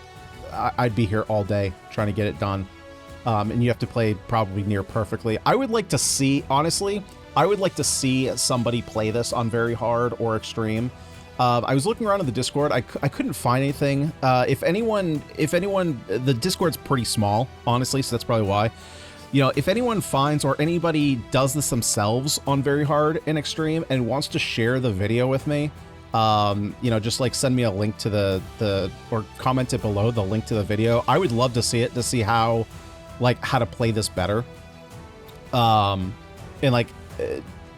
I'd be here all day trying to get it done. And you have to play probably near perfectly. I would like to see, honestly, I would like to see somebody play this on very hard or extreme. I was looking around in the Discord. I couldn't find anything. If anyone, the Discord's pretty small, honestly, so that's probably why. You know, if anyone finds or anybody does this themselves on very hard and extreme and wants to share the video with me, you know, just like send me a link to or comment it below, the link to the video. I would love to see it, to see how to play this better. And like,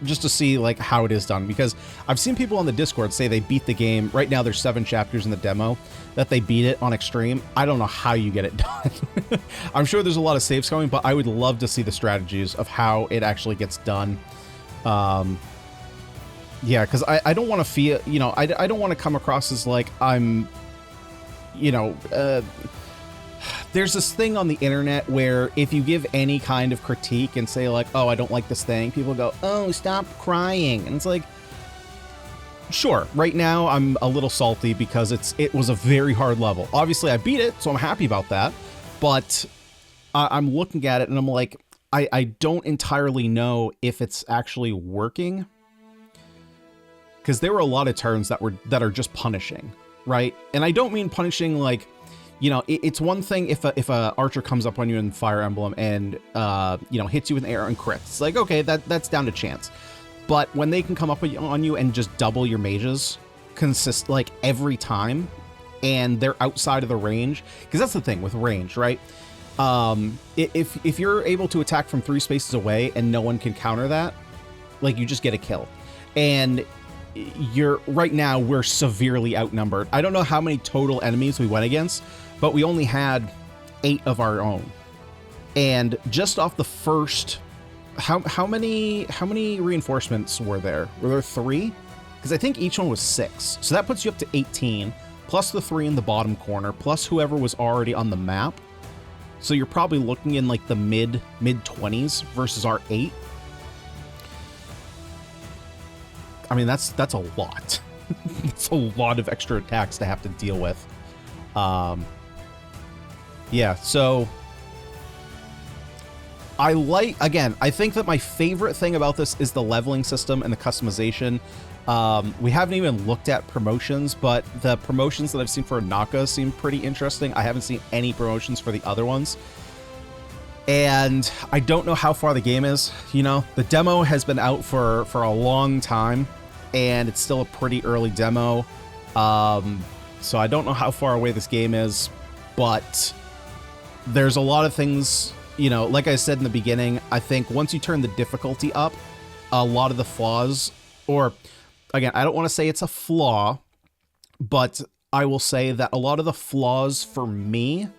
just to see like how it is done, because I've seen people on the Discord say they beat the game. Right now there's 7 chapters in the demo that they beat it on extreme. I don't know how you get it done. I'm sure there's a lot of saves coming, but I would love to see the strategies of how it actually gets done. Yeah, because I don't want to feel, you know, I don't want to come across as like I'm, you know, there's this thing on the internet where if you give any kind of critique and say like, oh, I don't like this thing, people go, oh, stop crying. And it's like, sure, right now I'm a little salty because it was a very hard level. Obviously I beat it, so I'm happy about that. But I'm looking at it and I'm like, I don't entirely know if it's actually working. Because there were a lot of turns that are just punishing, right? And I don't mean punishing like, you know, it's one thing if a archer comes up on you in Fire Emblem and you know, hits you with an arrow and crits. It's like, okay, that's down to chance. But when they can come up on you and just double your mages like every time, and they're outside of the range, because that's the thing with range, right? If you're able to attack from 3 spaces away and no one can counter that, like you just get a kill. And right now we're severely outnumbered. I don't know how many total enemies we went against, but we only had 8 of our own. And just off the first, how many reinforcements were there? Were there 3? Because I think each one was 6. So that puts you up to 18, plus the 3 in the bottom corner, plus whoever was already on the map. So you're probably looking in like the mid 20s versus our 8. I mean, that's a lot. It's a lot of extra attacks to have to deal with. Yeah, so I think that my favorite thing about this is the leveling system and the customization. We haven't even looked at promotions, but the promotions that I've seen for Naka seem pretty interesting. I haven't seen any promotions for the other ones. And I don't know how far the game is. You know, the demo has been out for a long time, and it's still a pretty early demo. So I don't know how far away this game is, but there's a lot of things you know, like I said in the beginning, I think once you turn the difficulty up, a lot of the flaws, or again, I don't want to say it's a flaw, but I will say that a lot of the flaws for me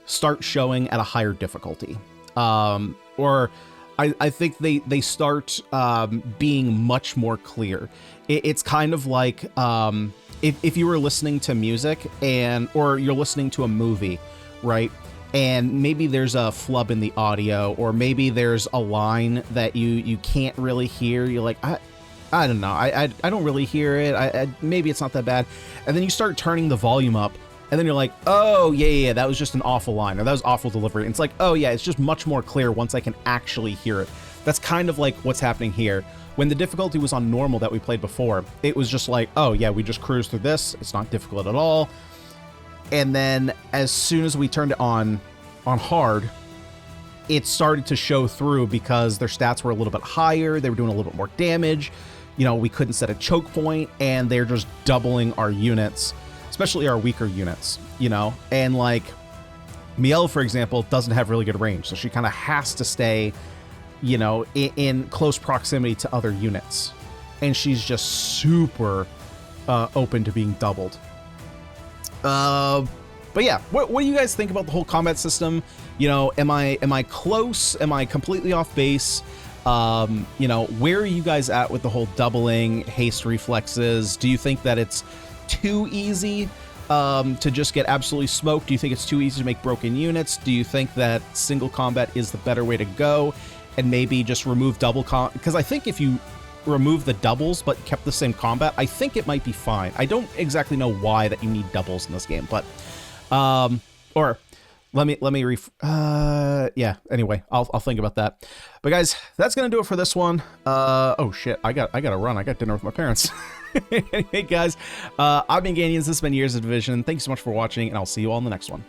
start showing at a higher difficulty. Or I think they start being much more clear. It's kind of like if you were listening to music or you're listening to a movie, right? And maybe there's a flub in the audio, or maybe there's a line that you can't really hear. You're like, I don't know. I don't really hear it. Maybe it's not that bad. And then you start turning the volume up, and then you're like, oh, yeah, that was just an awful line, or that was awful delivery. And it's like, oh, yeah, it's just much more clear once I can actually hear it. That's kind of like what's happening here. When the difficulty was on normal that we played before, it was just like, oh, yeah, we just cruised through this. It's not difficult at all. And then as soon as we turned it on hard, it started to show through because their stats were a little bit higher. They were doing a little bit more damage. You know, we couldn't set a choke point, and they're just doubling our units, especially our weaker units, you know? And like Miel, for example, doesn't have really good range. So she kind of has to stay, you know, in close proximity to other units. And she's just super open to being doubled. But yeah, what do you guys think about the whole combat system? You know, am I close? Am I completely off base? You know, where are you guys at with the whole doubling, haste reflexes? Do you think that it's too easy to just get absolutely smoked? Do you think it's too easy to make broken units? Do you think that single combat is the better way to go, and maybe just remove double because I think if you remove the doubles but kept the same combat, I think it might be fine. I don't exactly know why that you need doubles in this game, but or let me yeah, anyway, I'll think about that. But guys, that's gonna do it for this one. Oh shit, I gotta run. I got dinner with my parents. Anyway, guys, I've been Ganyonz. This has been Years of Division. Thanks so much for watching, and I'll see you all in the next one.